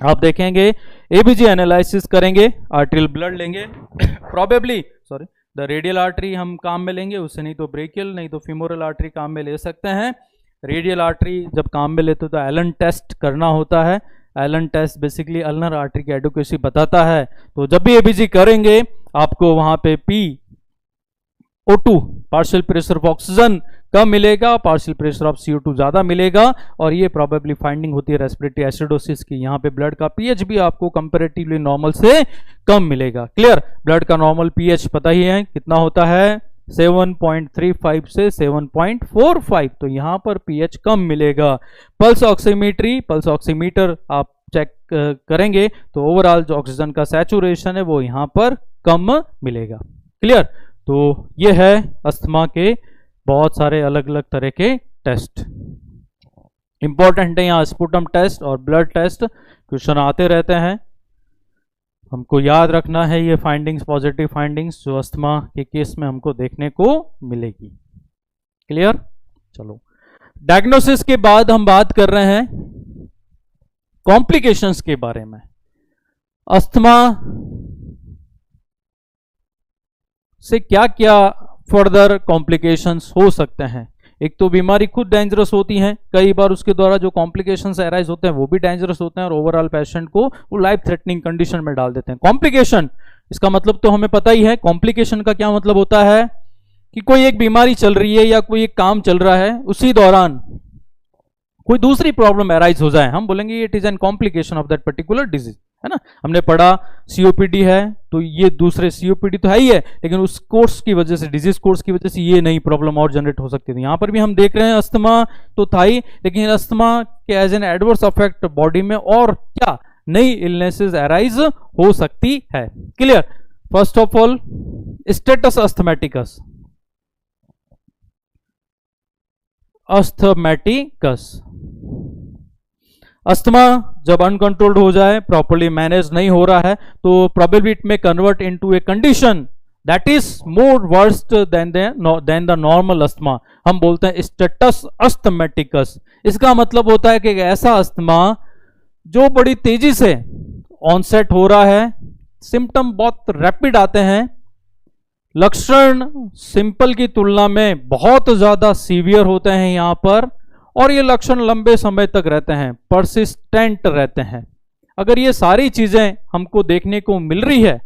आप देखेंगे एबीजी एनालिसिस करेंगे, आर्टरियल ब्लड लेंगे, प्रोबेबली द रेडियल आर्टरी हम काम में लेंगे, उससे नहीं तो ब्रेकियल, नहीं तो फीमोरल आर्टरी काम में ले सकते हैं। रेडियल आर्टरी जब काम में लेते तो एलन टेस्ट करना होता है। Allen test basically ulnar artery की एडुकेसी बताता है। तो जब भी एबीजी करेंगे आपको वहां पे PO2 partial pressure of oxygen कम मिलेगा, पार्शियल प्रेशर ऑफ CO2 ज्यादा मिलेगा, और ये प्रोबेबली फाइंडिंग होती है रेस्पिरेटरी एसिडोसिस की। यहाँ पे ब्लड का पीएच भी आपको कंपैरेटिवली नॉर्मल से कम मिलेगा। क्लियर? ब्लड का नॉर्मल पीएच पता ही है कितना होता है, 7.35 से 7.45, तो यहाँ पर पीएच कम मिलेगा। पल्स ऑक्सीमीट्री, पल्स ऑक्सीमीटर आप चेक करेंगे तो ओवरऑल जो ऑक्सीजन का सैचुरेशन है वो यहाँ पर कम मिलेगा। क्लियर? तो ये है अस्थमा के बहुत सारे अलग अलग तरह के टेस्ट। इंपॉर्टेंट है यहाँ स्पुटम टेस्ट और ब्लड टेस्ट, क्वेश्चन आते रहते हैं, हमको याद रखना है ये फाइंडिंग्स, पॉजिटिव फाइंडिंग्स जो अस्थमा के केस में हमको देखने को मिलेगी। क्लियर? चलो, डायग्नोसिस के बाद हम बात कर रहे हैं कॉम्प्लिकेशंस के बारे में। अस्थमा से क्या क्या फर्दर कॉम्प्लिकेशंस हो सकते हैं? एक तो बीमारी खुद डेंजरस होती है, कई बार उसके द्वारा जो कॉम्प्लिकेशंस अराइज होते हैं वो भी डेंजरस होते हैं और ओवरऑल पेशेंट को वो लाइफ थ्रेटनिंग कंडीशन में डाल देते हैं। कॉम्प्लिकेशन, इसका मतलब तो हमें पता ही है। कॉम्प्लिकेशन का क्या मतलब होता है कि कोई एक बीमारी चल रही है या कोई एक काम चल रहा है, उसी दौरान कोई दूसरी प्रॉब्लम अराइज हो जाए, हम बोलेंगे it is an complication of that particular disease, है ना। हमने पढ़ा सीओपीडी है तो ये दूसरे सीओपीडी तो है ही है, लेकिन उस कोर्स की वजह से, डिजीज कोर्स की वजह से ये नई प्रॉब्लम और जनरेट हो सकती थी। यहां पर भी हम देख रहे हैं अस्थमा तो था ही, लेकिन अस्थमा के as an adverse affect body में और क्या नई इलनेसेस अराइज हो सकती है। Clear. First of all status asthmaticus, asthmaticus asthma जब अनकंट्रोल्ड हो जाए, प्रॉपर्ली मैनेज नहीं हो रहा है, तो प्रोबेबली इट में convert into a condition that is more worst than the normal asthma. हम बोलते हैं स्टेटस अस्थमेटिकस। इसका मतलब होता है कि एक ऐसा अस्थमा जो बड़ी तेजी से ऑनसेट हो रहा है, सिम्टम बहुत रैपिड आते हैं, लक्षण सिंपल की तुलना में बहुत ज्यादा सीवियर होते हैं यहां पर, और ये लक्षण लंबे समय तक रहते हैं, परसिस्टेंट रहते हैं। अगर ये सारी चीजें हमको देखने को मिल रही है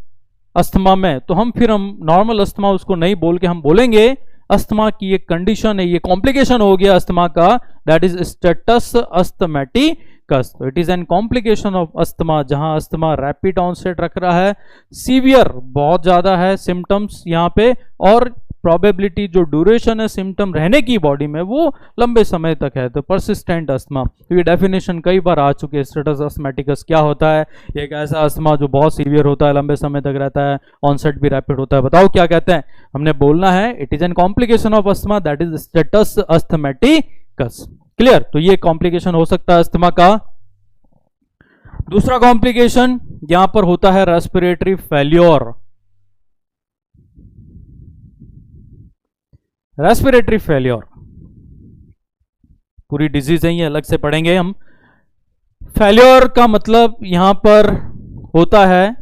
अस्थमा में, तो हम नॉर्मल अस्थमा उसको नहीं बोल के हम बोलेंगे अस्थमा की एक कंडीशन है, ये कॉम्प्लिकेशन हो गया अस्थमा का, दैट इज स्टेटस अस्थमेटिकस। तो it is an complication of asthma, जहां अस्थमा रैपिड ऑनसेट रख रहा है, सीवियर बहुत ज्यादा है सिम्टम्स यहां पे, और प्रोबेबिलिटी जो ड्यूरेशन है सिम्टम रहने की बॉडी में वो लंबे समय तक है, तो परसिस्टेंट अस्थमा। तो ये डेफिनेशन कई बार आ चुकी है। स्टेटस अस्थमेटिकस क्या होता है? एक ऐसा अस्थमा जो बहुत सीवियर होता है, लंबे समय तक रहता है, ऑनसेट भी रैपिड होता है। बताओ क्या कहते हैं? हमने बोलना है it is an complication of asthma that is status asthmaticus. Clear. तो ये कॉम्प्लिकेशन हो सकता है अस्थमा का। दूसरा कॉम्प्लिकेशन यहां पर होता है रेस्पिरेटरी फेल्योर। रेस्पिरेटरी फेल्योर पूरी डिजीज है, ये अलग से पढ़ेंगे हम। फेल्योर का मतलब यहां पर होता है,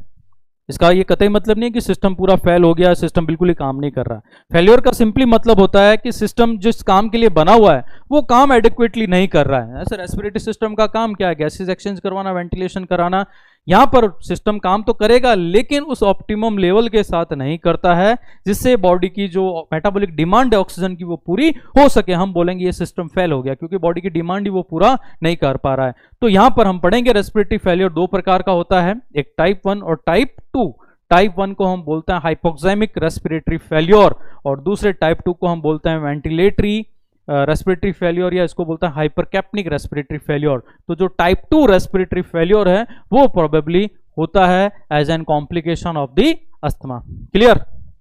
इसका ये कतई मतलब नहीं है कि सिस्टम पूरा फेल हो गया, सिस्टम बिल्कुल ही काम नहीं कर रहा है। फेल्योर का सिंपली मतलब होता है कि सिस्टम जिस काम के लिए बना हुआ है वो काम एडिक्वेटली नहीं कर रहा है। ऐसे रेस्पिरेटरी सिस्टम का काम क्या है? गैसेस एक्सचेंज करवाना, वेंटिलेशन कराना। यहां पर सिस्टम काम तो करेगा लेकिन उस ऑप्टिमम लेवल के साथ नहीं करता है, जिससे बॉडी की जो मेटाबॉलिक डिमांड है ऑक्सीजन की वो पूरी हो सके। हम बोलेंगे ये सिस्टम फेल हो गया क्योंकि बॉडी की डिमांड ही वो पूरा नहीं कर पा रहा है। तो यहां पर हम पढ़ेंगे रेस्पिरेटरी फेलियर दो प्रकार का होता है, एक टाइप 1 और टाइप 2। टाइप 1 को हम बोलते हैं हाइपोक्साइमिक रेस्पिरेटरी फेल्योर, और दूसरे टाइप 2 को हम बोलते हैं वेंटिलेटरी रेस्पिरेटरी फेल्योर, या इसको बोलते हैं हाइपरकैप्निक रेस्पिरेटरी फेल्योर। तो जो टाइप 2 रेस्पिरेटरी फेल्योर है वो प्रोबेबली होता है as an complication of the asthma. Clear.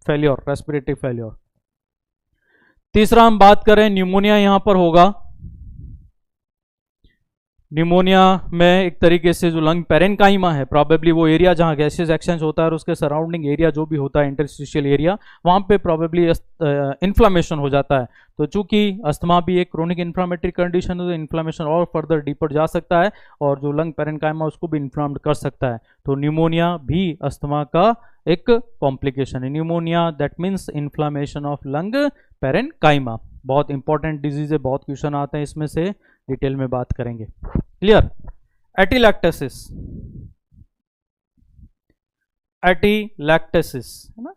Failure, respiratory failure. तीसरा हम बात करें न्यूमोनिया, यहां पर होगा। न्यूमोनिया में एक तरीके से जो लंग पेरेन्काइमा है, प्रोबेबली वो एरिया जहां गैसेस एक्सचेंज होता है और उसके सराउंडिंग एरिया जो भी होता है इंटरस्टिशियल एरिया, वहां पे प्रोबेबली इन्फ्लामेशन हो जाता है। तो चूंकि अस्थमा भी एक क्रोनिक इन्फ्लामेटरी कंडीशन है, तो इन्फ्लामेशन और फर्दर डीपर जा सकता है और जो लंग पेरेन्काइमा उसको भी इन्फ्लाम्ड कर सकता है। तो न्यूमोनिया भी अस्थमा का एक कॉम्प्लिकेशन है। Pneumonia that means inflammation of lung parenchyma. बहुत इंपॉर्टेंट डिजीज है, बहुत क्वेश्चन आते हैं इसमें से, डिटेल में बात करेंगे। क्लियर। एटिलैक्टेसिस, एटिलैक्टेसिस है ना,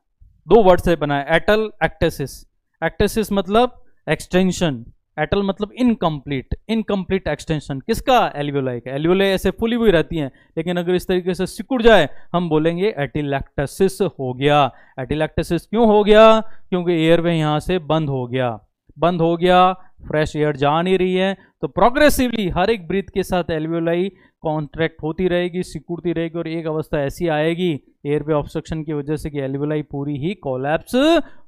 दो वर्ड से बना है, एटल एक्टेसिस। एक्टेसिस मतलब एक्सटेंशन, एटल मतलब इनकम्प्लीट, इनकम्प्लीट एक्सटेंशन किसका? एल्वियोलाई का। एल्वियोलाई ऐसे फुली हुई रहती हैं, लेकिन अगर इस तरीके से सिकुड़ जाए हम बोलेंगे एटिलैक्टेसिस हो गया। एटिलैक्टेसिस क्यों हो गया? क्योंकि एयरवे यहां से बंद हो गया, बंद हो गया, फ्रेश एयर जा नहीं रही है। तो प्रोग्रेसिवली हर एक ब्रीथ के साथ एल्वियोलाई कॉन्ट्रैक्ट होती रहेगी, सिकुड़ती रहेगी, और एक अवस्था ऐसी आएगी एयरवे ऑब्स्ट्रक्शन की वजह से कि एल्वियोलाई पूरी ही कोलैप्स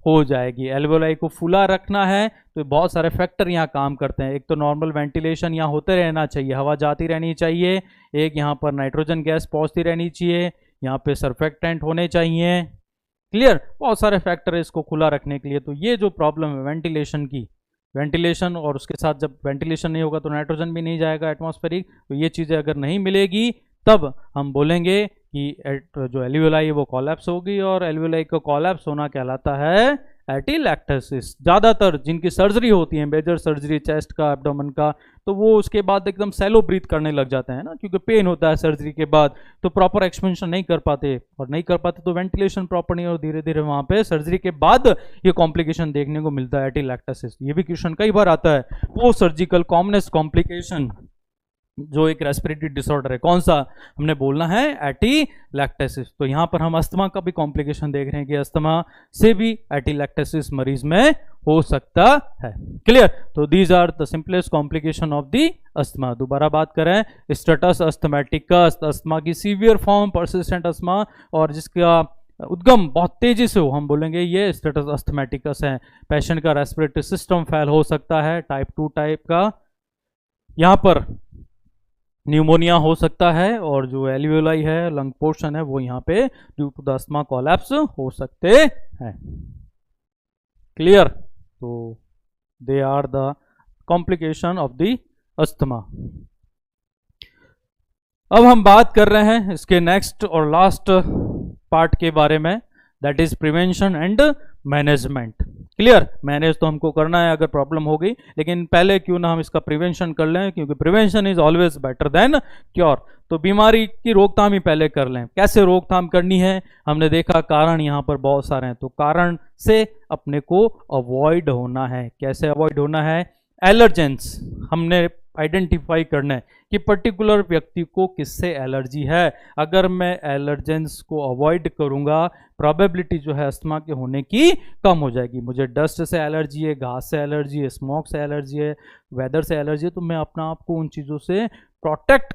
हो जाएगी। एल्वियोलाई को फुला रखना है तो बहुत सारे फैक्टर यहाँ काम करते हैं। एक तो नॉर्मल वेंटिलेशन यहाँ होते रहना चाहिए, हवा जाती रहनी चाहिए, एक यहाँ पर नाइट्रोजन गैस पहुँचती रहनी चाहिए, यहाँ पे सर्फेक्टेंट होने चाहिए। क्लियर। बहुत सारे फैक्टर है इसको खुला रखने के लिए। तो ये जो प्रॉब्लम है वेंटिलेशन की, वेंटिलेशन और उसके साथ जब वेंटिलेशन नहीं होगा तो नाइट्रोजन भी नहीं जाएगा एटमॉस्फेरिक, तो ये चीज़ें अगर नहीं मिलेगी तब हम बोलेंगे कि जो एल्वियोलाई है वो कोलैप्स होगी, और एल्वियोलाई का कोलैप्स होना कहलाता है एटीलैक्टेसिस। ज़्यादातर जिनकी सर्जरी होती है, मेजर सर्जरी चेस्ट का, एब्डोमेन का, तो वो उसके बाद एकदम सैलो ब्रीथ करने लग जाते हैं ना, क्योंकि पेन होता है सर्जरी के बाद, तो प्रॉपर एक्सपेंशन नहीं कर पाते, और नहीं कर पाते तो वेंटिलेशन प्रॉपर नहीं, और धीरे धीरे वहाँ पे सर्जरी के बाद ये कॉम्प्लिकेशन देखने को मिलता है एटीलैक्टेसिस। ये भी क्वेश्चन कई बार आता है। पोस्ट सर्जिकल कॉमनेस्ट कॉम्प्लिकेशन जो एक रेस्पिरेटरी डिसऑर्डर है, कौन सा हमने बोलना है, एटीलैक्टेसिस। तो यहां पर हम अस्थमा का भी कॉम्प्लिकेशन देख रहे हैं कि अस्थमा से भी एटीलैक्टेसिस मरीज में हो सकता है। क्लियर? तो these are the simplest complication of the asthma. दोबारा बात करें, स्टेटस अस्थमैटिकस, अस्थमा की सीवियर फॉर्म पर्सिस्टेंट अस्थमा, और जिसका उद्गम बहुत तेजी से हो, हम बोलेंगे ये स्टेटस अस्थमैटिकस है। पेशेंट का रेस्पिरेटरी सिस्टम फेल हो सकता है, टाइप 2 टाइप का। यहां पर न्यूमोनिया हो सकता है, और जो एल्वियोलाई है, लंग पोर्शन है, वो यहाँ पे due to the asthma collapse हो सकते हैं। क्लियर? तो they are the complication of the asthma. अब हम बात कर रहे हैं इसके नेक्स्ट और लास्ट पार्ट के बारे में, that is prevention and management. Clear? Manage तो हमको करना है अगर प्रॉब्लम हो गई, लेकिन पहले क्यों ना हम इसका प्रिवेंशन कर लें, क्योंकि prevention is always better than cure. तो बीमारी की रोकथाम ही पहले कर लें। कैसे रोकथाम करनी है? हमने देखा कारण यहाँ पर बहुत सारे हैं, तो कारण से अपने को अवॉइड होना है। कैसे अवॉइड होना है? एलर्जेंस हमने आइडेंटिफाई करना है कि पर्टिकुलर व्यक्ति को किससे एलर्जी है। अगर मैं एलर्जेंस को अवॉइड करूंगा, प्रोबेबिलिटी जो है अस्थमा के होने की कम हो जाएगी। मुझे डस्ट से एलर्जी है, घास से एलर्जी है, स्मोक से एलर्जी है, वेदर से एलर्जी है, तो मैं अपना आप को उन चीज़ों से प्रोटेक्ट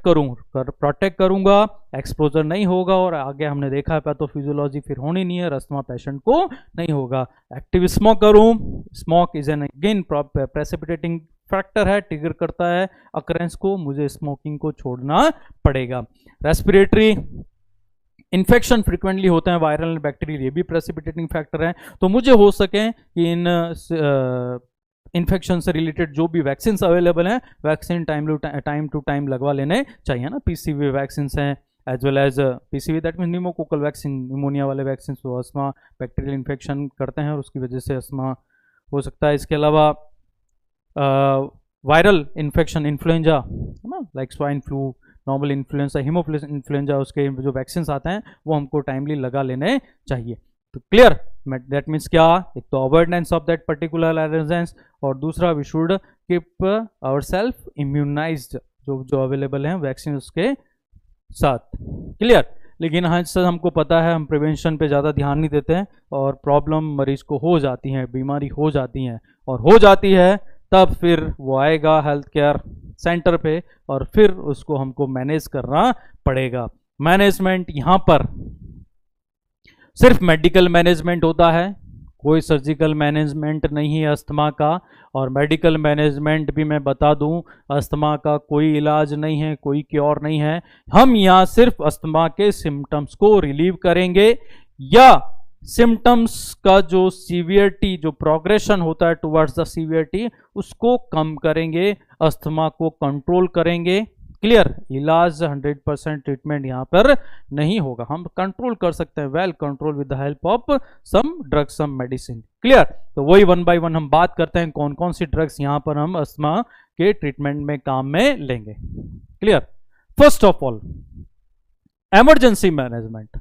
करूंगा, एक्सपोजर नहीं होगा, और आगे हमने देखा है पैथोफिजियोलॉजी फिर होनी नहीं है, अस्थमा पेशेंट को नहीं होगा। एक्टिव स्मोक करूं, smoke is an again precipitating factor है, ट्रिगर करता है अकरेंस को, मुझे स्मोकिंग को छोड़ना पड़ेगा। रेस्पिरेटरी इन्फेक्शन फ्रीक्वेंटली होते हैं, वायरल एंड बैक्टीरियल, ये भी प्रेसिपिटेटिंग फैक्टर है। तो मुझे हो सके कि इन इन्फेक्शन से रिलेटेड जो भी वैक्सीन अवेलेबल हैं, वैक्सीन टाइम टू टाइम लगवा लेने चाहिए ना। पीसीवी वैक्सीन हैं, as well as PCV that mean pneumococcal vaccine, pneumonia वाले वैक्सीन जो अस्थमा बैक्टीरियल इन्फेक्शन करते हैं और उसकी वजह से अस्थमा हो सकता है। इसके अलावा वायरल इन्फेक्शन, इन्फ्लुएंजा है ना, like swine flu, normal influenza, Haemophilus influenza, उसके जो वैक्सीन आते हैं वो हमको टाइमली लगा लेने चाहिए। तो क्लियर? दैट मीन्स क्या? एक तो avoidance of that particular allergens, और दूसरा we should keep our self immunized, जो अवेलेबल हैं वैक्सीन उसके साथ। क्लियर? लेकिन हाँ सर, हमको पता है हम प्रिवेंशन पे ज़्यादा ध्यान नहीं देते हैं, और प्रॉब्लम मरीज को हो जाती है, बीमारी हो जाती है, और हो जाती है तब फिर वो आएगा हेल्थ केयर सेंटर पे, और फिर उसको हमको मैनेज करना पड़ेगा। मैनेजमेंट यहाँ पर सिर्फ मेडिकल मैनेजमेंट होता है, कोई सर्जिकल मैनेजमेंट नहीं है अस्थमा का। और मेडिकल मैनेजमेंट भी मैं बता दूं, अस्थमा का कोई इलाज नहीं है, कोई क्योर नहीं है। हम यहाँ सिर्फ अस्थमा के सिम्टम्स को रिलीव करेंगे, या सिम्टम्स का जो सीवियरिटी, जो प्रोग्रेशन होता है टुवर्ड्स द सीवियरिटी, उसको कम करेंगे, अस्थमा को कंट्रोल करेंगे। क्लियर? इलाज 100% ट्रीटमेंट यहाँ पर नहीं होगा, हम कंट्रोल कर सकते हैं, well control with the help of some drugs, some medicine. Clear? तो वही वन बाय वन हम बात करते हैं कौन कौन सी ड्रग्स यहाँ पर हम अस्थमा के ट्रीटमेंट में काम में लेंगे। Clear? First of all, emergency management.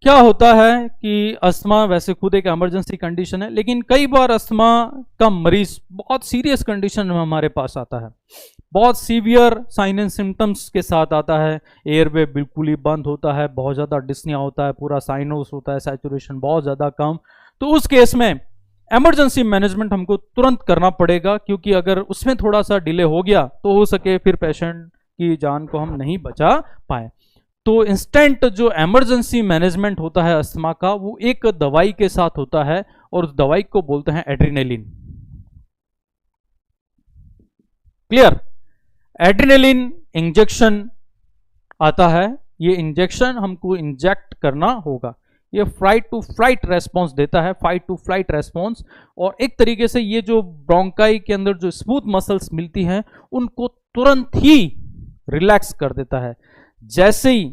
क्या होता है कि अस्थमा वैसे खुद एक इमरजेंसी कंडीशन है, लेकिन कई बार अस्थमा का मरीज बहुत सीरियस कंडीशन में हमारे पास आता है, बहुत सीवियर साइन एंड सिम्टम्स के साथ आता है। एयरवे बिल्कुल ही बंद होता है, बहुत ज़्यादा डिस्निया होता है, पूरा साइनोस होता है, सैचुरेशन बहुत ज़्यादा कम। तो उस केस में इमरजेंसी मैनेजमेंट हमको तुरंत करना पड़ेगा, क्योंकि अगर उसमें थोड़ा सा डिले हो गया तो हो सके फिर पेशेंट की जान को हम नहीं बचा पाए। तो इंस्टेंट जो इमरजेंसी मैनेजमेंट होता है अस्थमा का, वो एक दवाई के साथ होता है, और उस दवाई को बोलते हैं एड्रेनालिन। क्लियर? एड्रेनालिन इंजेक्शन आता है, ये इंजेक्शन हमको इंजेक्ट करना होगा। ये फाइट टू फ्लाइट रेस्पॉन्स देता है, फाइट टू फ्लाइट रेस्पॉन्स, और एक तरीके से ये जो ब्रोंकाई के अंदर जो स्मूथ मसल्स मिलती हैं उनको तुरंत ही रिलैक्स कर देता है। जैसे ही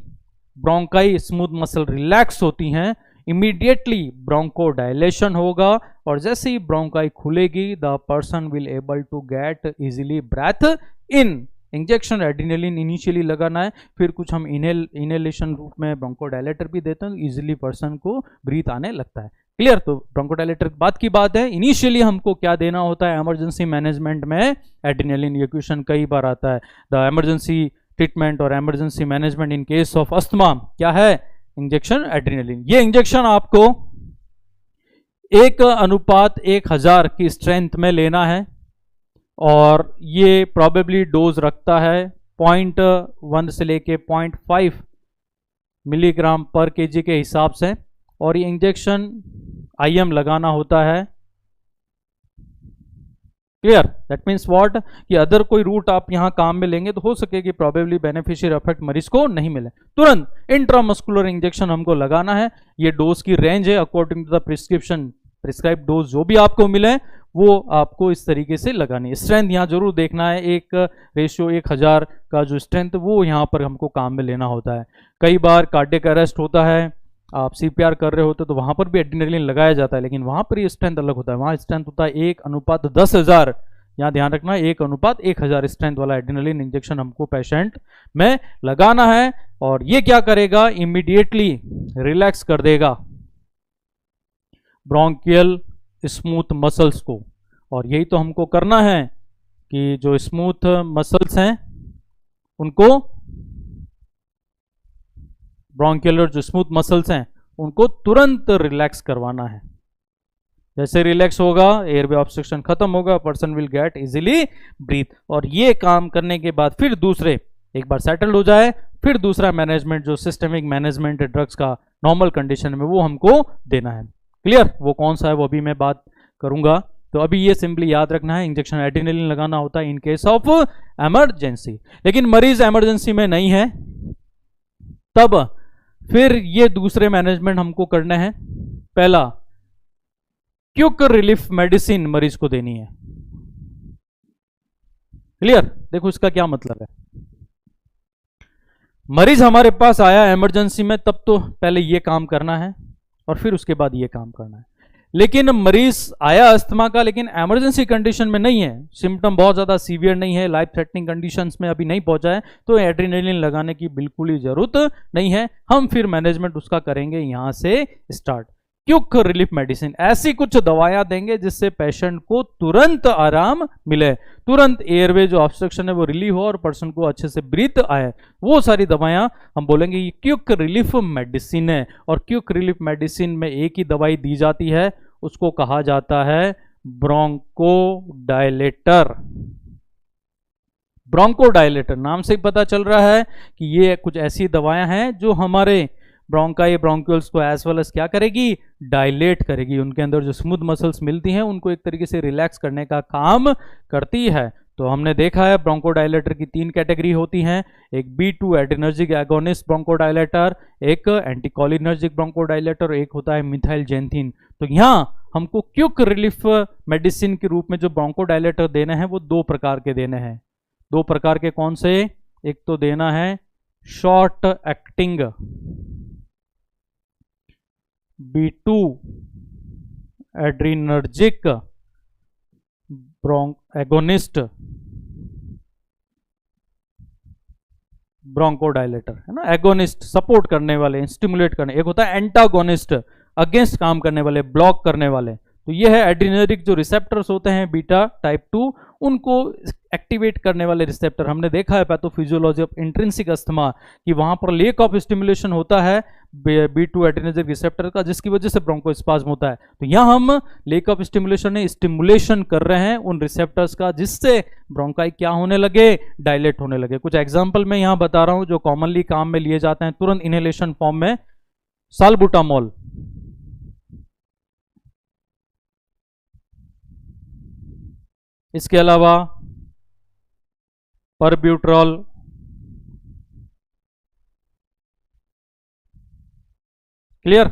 ब्रोंकाई स्मूथ मसल रिलैक्स होती हैं, इमीडिएटली ब्रोंकोडायलेशन होगा और जैसे ही ब्रोंकाई खुलेगी the person will able to get easily breathe in. Injection adrenaline initially लगाना है, फिर कुछ हम इनहेलेशन रूप में ब्रोंकोडायलेटर भी देते हैं, इजीली पर्सन को ब्रीथ आने लगता है। क्लियर? तो ब्रोंकोडायलेटर बाद की बात है। इनिशियली हमको क्या देना होता है इमरजेंसी मैनेजमेंट में? एड्रेनलिन। ये क्वेश्चन कई बार आता है। द इमरजेंसी ट्रीटमेंट और emergency management in case of asthma क्या है? Injection adrenaline. ये इंजेक्शन आपको 1:1000 की स्ट्रेंथ में लेना है और ये प्रोबेबली डोज रखता है 0.1 से लेके 0.5 मिलीग्राम पर केजी के हिसाब से। और ये इंजेक्शन IM लगाना होता है। क्लियर? दैट मीन्स व्हाट कि अदर कोई रूट आप यहां काम में लेंगे तो हो सके कि प्रोबेबली बेनिफिशियल इफेक्ट मरीज को नहीं मिले। तुरंत इंट्रामस्कुलर इंजेक्शन हमको लगाना है। ये डोज की रेंज है according to the prescribe dose जो भी आपको मिले वो आपको इस तरीके से लगानी है। स्ट्रेंथ यहाँ जरूर देखना है, 1:1000 का जो स्ट्रेंथ वो यहाँ पर हमको काम में लेना होता है। कई बार कार्डियक अरेस्ट होता है, आप CPR कर रहे होते तो वहां पर भी एड्रेनलिन लगाया जाता है, लेकिन वहां पर ये स्ट्रेंथ अलग होता है। वहां स्ट्रेंथ होता है 1:10,000। यहाँ ध्यान रखना 1:1000 स्ट्रेंथ वाला एड्रेनलिन इंजेक्शन हमको पेशेंट में लगाना है। और ये क्या करेगा? इमीडिएटली रिलैक्स कर देगा ब्रोंकियल स्मूथ मसल्स को। और यही तो हमको करना है कि जो स्मूथ मसल्स हैं उनको, ब्रोंकियल जो स्मूथ मसल्स हैं उनको तुरंत रिलैक्स करवाना है। जैसे रिलैक्स होगा एयरवे ऑब्स्ट्रक्शन खत्म होगा, person will get easily breathe. और ये काम करने के बाद फिर दूसरे, एक बार सेटल्ड हो जाए फिर दूसरा मैनेजमेंट जो सिस्टेमिक मैनेजमेंट है ड्रग्स का नॉर्मल कंडीशन में वो हमको देना है। क्लियर? वो कौन सा है वो अभी मैं बात करूंगा। तो अभी ये सिंपली याद रखना है, इंजेक्शन एड्रेनलिन लगाना होता है इन केस ऑफ इमरजेंसी। लेकिन मरीज इमरजेंसी में नहीं है तब फिर ये दूसरे मैनेजमेंट हमको करने हैं। पहला, क्विक रिलीफ मेडिसिन मरीज को देनी है। क्लियर? देखो इसका क्या मतलब है। मरीज हमारे पास आया इमरजेंसी में तब तो पहले ये काम करना है और फिर उसके बाद ये काम करना है। लेकिन मरीज आया अस्थमा का लेकिन इमरजेंसी कंडीशन में नहीं है, सिम्टम बहुत ज़्यादा सीवियर नहीं है, लाइफ थ्रेटनिंग कंडीशंस में अभी नहीं पहुंचा है, तो एड्रेनलिन लगाने की बिल्कुल ही जरूरत नहीं है। हम फिर मैनेजमेंट उसका करेंगे यहाँ से स्टार्ट। क्विक रिलीफ मेडिसिन, ऐसी कुछ दवाइयाँ देंगे जिससे पेशेंट को तुरंत आराम मिले, तुरंत एयरवे जो ऑब्स्ट्रक्शन है वो रिलीव हो और पर्सन को अच्छे से ब्रीथ आए। वो सारी दवाइयाँ हम बोलेंगे ये क्विक रिलीफ मेडिसिन है। और क्विक रिलीफ मेडिसिन में एक ही दवाई दी जाती है, उसको कहा जाता है ब्रोंकोडायलेटर। ब्रोंकोडायलेटर नाम से ही पता चल रहा है कि ये कुछ ऐसी दवाइयाँ हैं जो हमारे ब्रोंकाई ब्रोंक्यूल्स को एज वेल एज क्या करेगी? डायलेट करेगी। उनके अंदर जो स्मूथ मसल्स मिलती हैं उनको एक तरीके से रिलैक्स करने का काम करती है। तो हमने देखा है ब्रोंकोडायलेटर की 3 कैटेगरी होती हैं, एक B2 एड्रेनर्जिक एगोनिस्ट ब्रोंकोडायलेटर, एक एंटीकोलिनर्जिक ब्रोंकोडायलेटर, एक होता है मिथाइलजेंथिन। तो यहाँ हमको क्विक रिलीफ मेडिसिन के रूप में जो ब्रोंकोडायलेटर देने हैं वो 2 प्रकार के देने हैं। 2 प्रकार के कौन से? एक तो देना है short acting B2 adrenergic agonist bronchodilator, है ना। एगोनिस्ट सपोर्ट करने वाले, स्टिमुलेट करने। एक होता है एंटागोनिस्ट अगेंस्ट काम करने वाले, ब्लॉक करने वाले। तो ये है एड्रेनर्जिक जो रिसेप्टर्स होते हैं बीटा टाइप 2 उनको एक्टिवेट करने वाले रिसेप्टर। हमने देखा है पैथोफिजियोलॉजी ऑफ इंट्रिंसिक अस्थमा कि वहां पर लेक ऑफ स्टिमुलेशन होता है B2 एड्रेनर्जिक रिसेप्टर का, जिसकी वजह से ब्रोंकोस्पाज्म होता है। तो यहाँ हम लेक ऑफ स्टिमुलेशन है, स्टिमुलेशन कर रहे हैं उन रिसेप्टर्स का जिससे ब्रोंकाई क्या होने लगे? डायलेट होने लगे। कुछ एग्जाम्पल मैं यहाँ बता रहा हूँ जो कॉमनली काम में लिए जाते हैं तुरंत इनहेलेशन फॉर्म में। साल्बुटामोल, इसके अलावा परब्यूट्रॉल, क्लियर?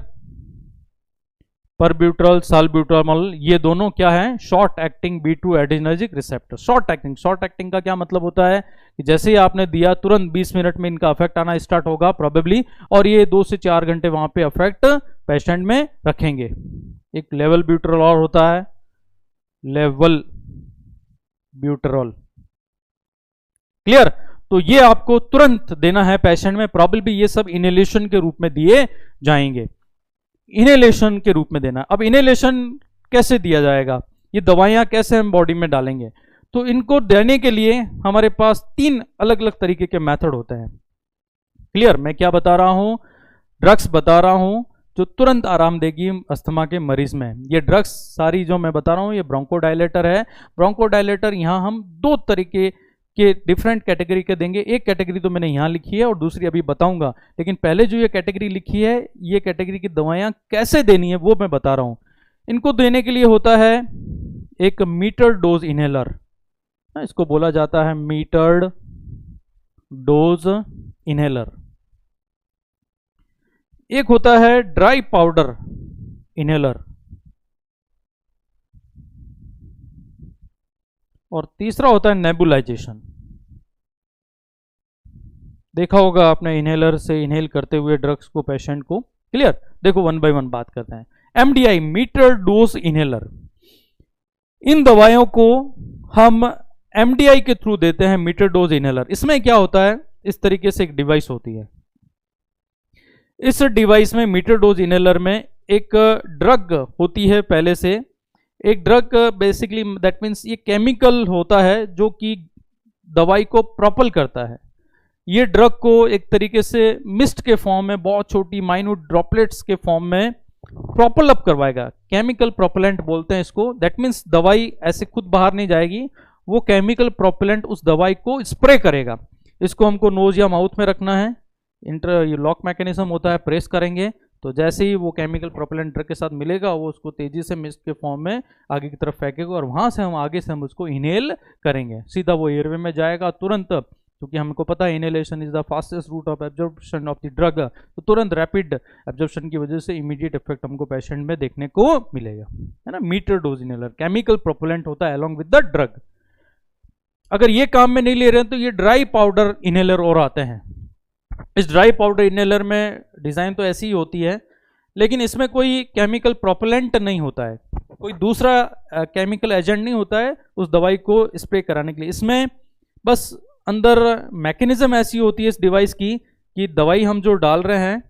परब्यूट्रॉल, साल्ब्यूटामोल, ये दोनों क्या है? Short acting B2 adrenergic receptor. Short acting का क्या मतलब होता है कि जैसे ही आपने दिया तुरंत 20 मिनट में इनका इफेक्ट आना स्टार्ट होगा प्रोबेबली, और ये 2 से 4 घंटे वहां पे इफेक्ट पेशेंट में रखेंगे। एक लेवल ब्यूटेरॉल और होता है, लेवल ब्यूटेरॉल। क्लियर? तो ये आपको तुरंत देना है पेशेंट में, प्रॉबेबली ये सब इनहेलेशन के रूप में दिए जाएंगे, इनहेलेशन के रूप में देना। अब इनहेलेशन कैसे दिया जाएगा, ये दवाइयां कैसे हम बॉडी में डालेंगे? तो इनको देने के लिए हमारे पास 3 अलग अलग तरीके के मेथड होते हैं। क्लियर? मैं क्या बता रहा हूं? ड्रग्स बता रहा हूं जो तुरंत आराम देगी अस्थमा के मरीज में। ये ड्रग्स सारी जो मैं बता रहा हूं ये ब्रोंकोडायलेटर है। ब्रोंकोडायलेटर यहां हम 2 तरीके के डिफरेंट कैटेगरी के देंगे। एक कैटेगरी तो मैंने यहां लिखी है और दूसरी अभी बताऊंगा, लेकिन पहले जो ये कैटेगरी लिखी है, ये कैटेगरी की दवाइयां कैसे देनी है वो मैं बता रहा हूं। इनको देने के लिए होता है एक मीटर डोज इनहेलर, इसको बोला जाता है मीटर्ड डोज इनहेलर। एक होता है ड्राई पाउडर इनहेलर, और तीसरा होता है नेबुलाइजेशन। देखा होगा आपने इनहेलर से इनहेल करते हुए ड्रग्स को पेशेंट को। क्लियर? देखो वन बाय वन बात करते हैं। एमडीआई मीटर डोज इनहेलर, इन दवाइयों को हम एमडीआई के थ्रू देते हैं, मीटर डोज इनहेलर। इसमें क्या होता है, इस तरीके से एक डिवाइस होती है। इस डिवाइस में मीटर डोज इनहेलर में एक ड्रग होती है पहले से। एक ड्रग बेसिकली दैट मीन्स ये केमिकल होता है जो कि दवाई को प्रोपल करता है। ये ड्रग को एक तरीके से मिस्ट के फॉर्म में, बहुत छोटी माइन्यूट ड्रॉपलेट्स के फॉर्म में प्रोपल अप करवाएगा। केमिकल प्रोपेलेंट बोलते हैं इसको। दैट मीन्स दवाई ऐसे खुद बाहर नहीं जाएगी, वो केमिकल प्रोपेलेंट उस दवाई को स्प्रे करेगा। इसको हमको नोज या माउथ में रखना है। ये लॉक मैकेनिज्म होता है, प्रेस करेंगे तो जैसे ही वो केमिकल प्रोपेलेंट ड्रग के साथ मिलेगा वो उसको तेजी से मिस्ट के फॉर्म में आगे की तरफ फेंकेगा, और वहां से हम आगे से हम उसको इनहेल करेंगे। सीधा वो एयरवे में जाएगा तुरंत, क्योंकि हमको पता है inhalation is the fastest route of absorption of the drug. तो तुरंत रैपिड एब्जॉर्प्शन की वजह से इमीडिएट इफेक्ट हमको पेशेंट में देखने को मिलेगा, है ना। Meter dose inhaler chemical propellant होता है अलॉन्ग विद द ड्रग। अगर ये काम में नहीं ले रहे हैं तो ये ड्राई पाउडर इनहेलर और आते हैं। इस ड्राई पाउडर इनहेलर में डिज़ाइन तो ऐसी ही होती है, लेकिन इसमें कोई केमिकल प्रोपेलेंट नहीं होता है, कोई दूसरा केमिकल एजेंट नहीं होता है उस दवाई को स्प्रे कराने के लिए। इसमें बस अंदर मैकेनिज्म ऐसी होती है इस डिवाइस की कि दवाई हम जो डाल रहे हैं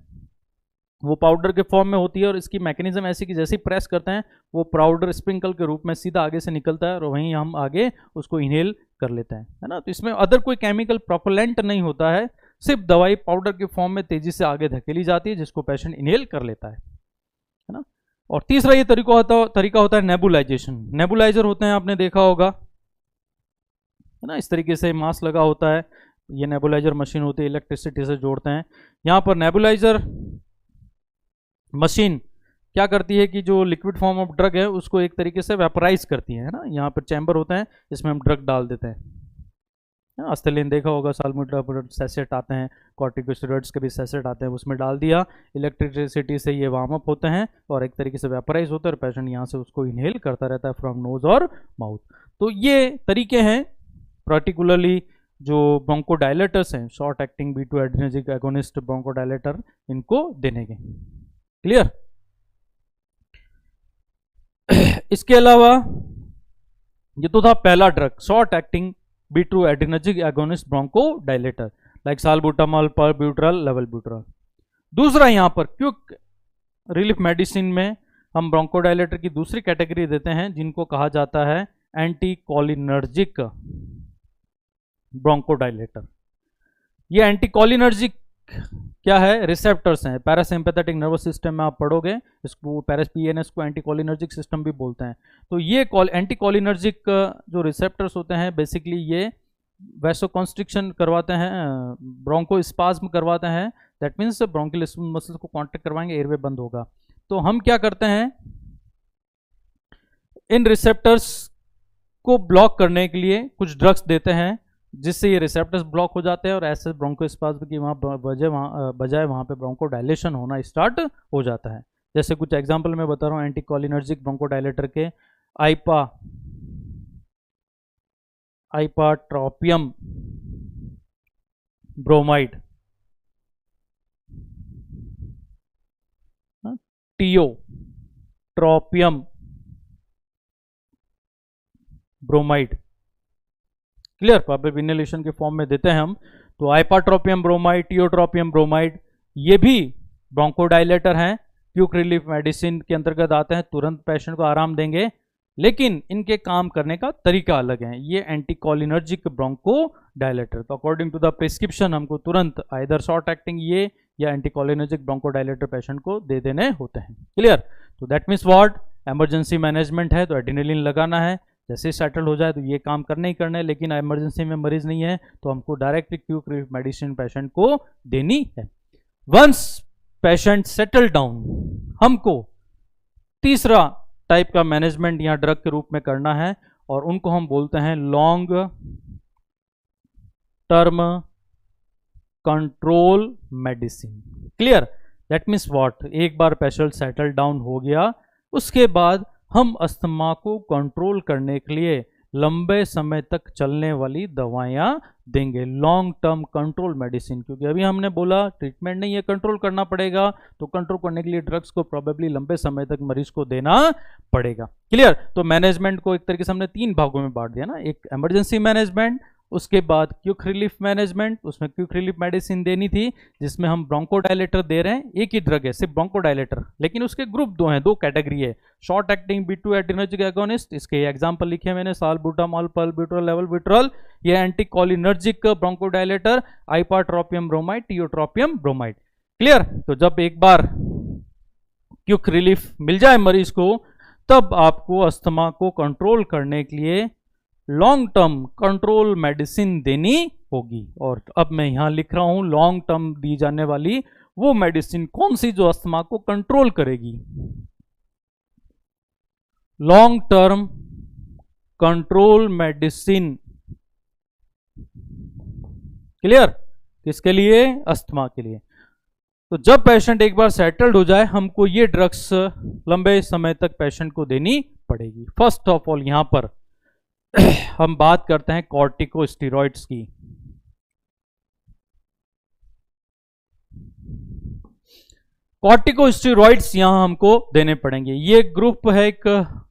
वो पाउडर के फॉर्म में होती है, और इसकी मैकेनिज्म ऐसी कि जैसे ही प्रेस करते हैं वो पाउडर स्प्रिंकल के रूप में सीधा आगे से निकलता है और वहीं हम आगे उसको इनहेल कर लेते हैं, है ना। तो इसमें अदर कोई केमिकल प्रोपेलेंट नहीं होता है, सिर्फ दवाई पाउडर के फॉर्म में तेजी से आगे धकेली जाती है जिसको पेशेंट इनहेल कर लेता है ना। और तीसरा ये तरीका होता है नेबुलाइजेशन। नेबुलाइजर होते हैं, आपने देखा होगा, है ना। इस तरीके से मास्क लगा होता है, ये नेबुलाइजर मशीन होती है, इलेक्ट्रिसिटी से जोड़ते हैं। यहाँ पर नेबुलाइजर मशीन क्या करती है कि जो लिक्विड फॉर्म ऑफ ड्रग है उसको एक तरीके से वेपराइज करती है ना। यहाँ पर चैम्बर होते हैं, इसमें हम ड्रग डाल देते हैं। अस्टेलिन देखा होगा, साल्बुटामोल सैसेट आते हैं, कॉर्टिकोस्टेरॉइड्स के भी सैसेट आते हैं, उसमें डाल दिया, इलेक्ट्रिसिटी से ये वार्म अप होते हैं और एक तरीके से वेपराइज होता है और पेशेंट यहाँ से उसको इनहेल करता रहता है फ्रॉम नोज और माउथ। तो ये तरीके हैं पर्टिकुलरली जो ब्रोंकोडायलेटर्स हैं, short acting B2 adrenergic agonist bronchodilator, इनको देने के। क्लियर? इसके अलावा ये तो था पहला drug, short acting B2 adrenergic agonist bronchodilator like salbutamol, pirbuterol, levalbuterol. दूसरा यहाँ पर क्विक रिलीफ मेडिसिन में हम ब्रोंकोडायलेटर की दूसरी कैटेगरी देते हैं जिनको कहा जाता है एंटीकोलिनर्जिक ब्रोंकोडायलेटर। ये एंटीकोलिनर्जिक क्या है, रिसेप्टर्स हैं। पैरासिम्पैथेटिक नर्वस सिस्टम में आप पढ़ोगे इसको, PNS को एंटीकोलिनर्जिक सिस्टम भी बोलते हैं। तो ये एंटीकोलिनर्जिक जो रिसेप्टर्स होते हैं बेसिकली ये वैसोकॉन्स्ट्रिक्शन करवाते हैं, ब्रोंकोस्पाज्म करवाते हैं। दैट मीन्स ब्रोंकियल मसल्स को कॉन्ट्रैक्ट करवाएंगे, एयरवे बंद होगा। तो हम क्या करते हैं, इन रिसेप्टर्स को ब्लॉक करने के लिए कुछ ड्रग्स देते हैं जिससे ये रिसेप्टर्स ब्लॉक हो जाते हैं और ऐसे ब्रोंकोस्पाज्म की बजाय वहाँ पे ब्रोंकोडायलेशन होना स्टार्ट हो जाता है। जैसे कुछ एग्जांपल मैं बता रहा हूँ एंटीकोलिनर्जिक ब्रोंकोडायलेटर के, ipratropium bromide, tiotropium bromide. Clear, probable inhalation के फॉर्म में देते हैं हम। तो आइपाट्रोपियम ब्रोमाइड, टियोट्रोपियम ब्रोमाइड, ये भी ब्रोंकोडाइलेटर हैं, क्विक रिलीफ मेडिसिन के अंतर्गत आते हैं, तुरंत पेशेंट को आराम देंगे, लेकिन इनके काम करने का तरीका अलग है। ये एंटीकोलिनर्जिक ब्रोंकोडाइलेटर, तो अकॉर्डिंग टू द प्रिस्क्रिप्शन हमको तुरंत आइदर शॉर्ट एक्टिंग ये या एंटीकोलिनर्जिक ब्रोंकोडाइलेटर पेशेंट को दे देने होते हैं। क्लियर, तो that means what, emergency management है तो एड्रेनालिन लगाना है, जैसे सेटल हो जाए तो ये काम करना ही करना है, लेकिन इमरजेंसी में मरीज नहीं है तो हमको direct quick relief medicine patient को देनी है। वंस पेशेंट सेटल डाउन, हमको तीसरा टाइप का मैनेजमेंट यहाँ ड्रग के रूप में करना है, और उनको हम बोलते हैं long term control medicine. Clear, that means what, एक बार पेशेंट सेटल डाउन हो गया, उसके बाद हम अस्थमा को कंट्रोल करने के लिए लंबे समय तक चलने वाली दवाइयां देंगे, लॉन्ग टर्म कंट्रोल मेडिसिन। क्योंकि अभी हमने बोला ट्रीटमेंट नहीं है, कंट्रोल करना पड़ेगा, तो कंट्रोल करने के लिए ड्रग्स को प्रोबेबली लंबे समय तक मरीज को देना पड़ेगा। क्लियर, तो मैनेजमेंट को एक तरीके से हमने 3 भागों में बांट दिया ना, एक इमरजेंसी मैनेजमेंट, उसके बाद क्विक रिलीफ मैनेजमेंट, उसमें क्विक रिलीफ मेडिसिन देनी थी जिसमें हम ब्रोंकोडाइलेटर दे रहे हैं, एक ही ड्रग है सिर्फ ब्रोंकोडाइलेटर, लेकिन उसके ग्रुप 2 हैं, 2 कैटेगरी है, short acting B2 adrenergic agonist, इसके एग्जांपल लिखे मैंने, साल्बुटामॉल, पल्बिट्रॉल, लेवोल्विट्रॉल, ये anticholinergic bronchodilator, ipratropium bromide, tiotropium bromide. Clear, तो जब एक बार क्विक रिलीफ मिल जाए मरीज को, तब आपको अस्थमा को कंट्रोल करने के लिए लॉन्ग टर्म कंट्रोल मेडिसिन देनी होगी। और अब मैं यहां लिख रहा हूं लॉन्ग टर्म दी जाने वाली वो मेडिसिन कौन सी जो अस्थमा को कंट्रोल करेगी, long term control medicine. Clear, किसके लिए, अस्थमा के लिए। तो जब पेशेंट एक बार सेटल्ड हो जाए, हमको ये ड्रग्स लंबे समय तक पेशेंट को देनी पड़ेगी। फर्स्ट ऑफ ऑल यहां पर हम बात करते हैं कॉर्टिकोस्टेरॉइड्स की। कॉर्टिकोस्टेरॉइड्स यहां हमको देने पड़ेंगे। ये ग्रुप है एक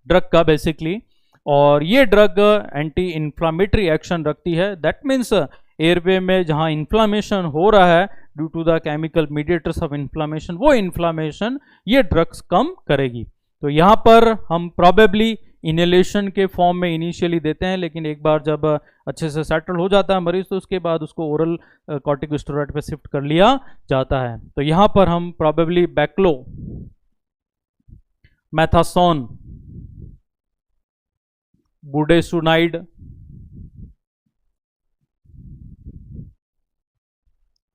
ड्रग का बेसिकली, और ये ड्रग एंटी इंफ्लामेटरी एक्शन रखती है। दैट मीन्स एयरवे में जहां इन्फ्लामेशन हो रहा है due to the chemical mediators of inflammation, वो इन्फ्लामेशन ये ड्रग्स कम करेगी। तो यहां पर हम प्रोबेबली इनहेलेशन के फॉर्म में इनिशियली देते हैं, लेकिन एक बार जब अच्छे से सेटल हो जाता है मरीज, तो उसके बाद उसको ओरल कॉर्टिकोस्टेरॉइड पे शिफ्ट कर लिया जाता है। तो यहां पर हम प्रोबेबली बैक्लो मैथासोन, बुडेसुनाइड,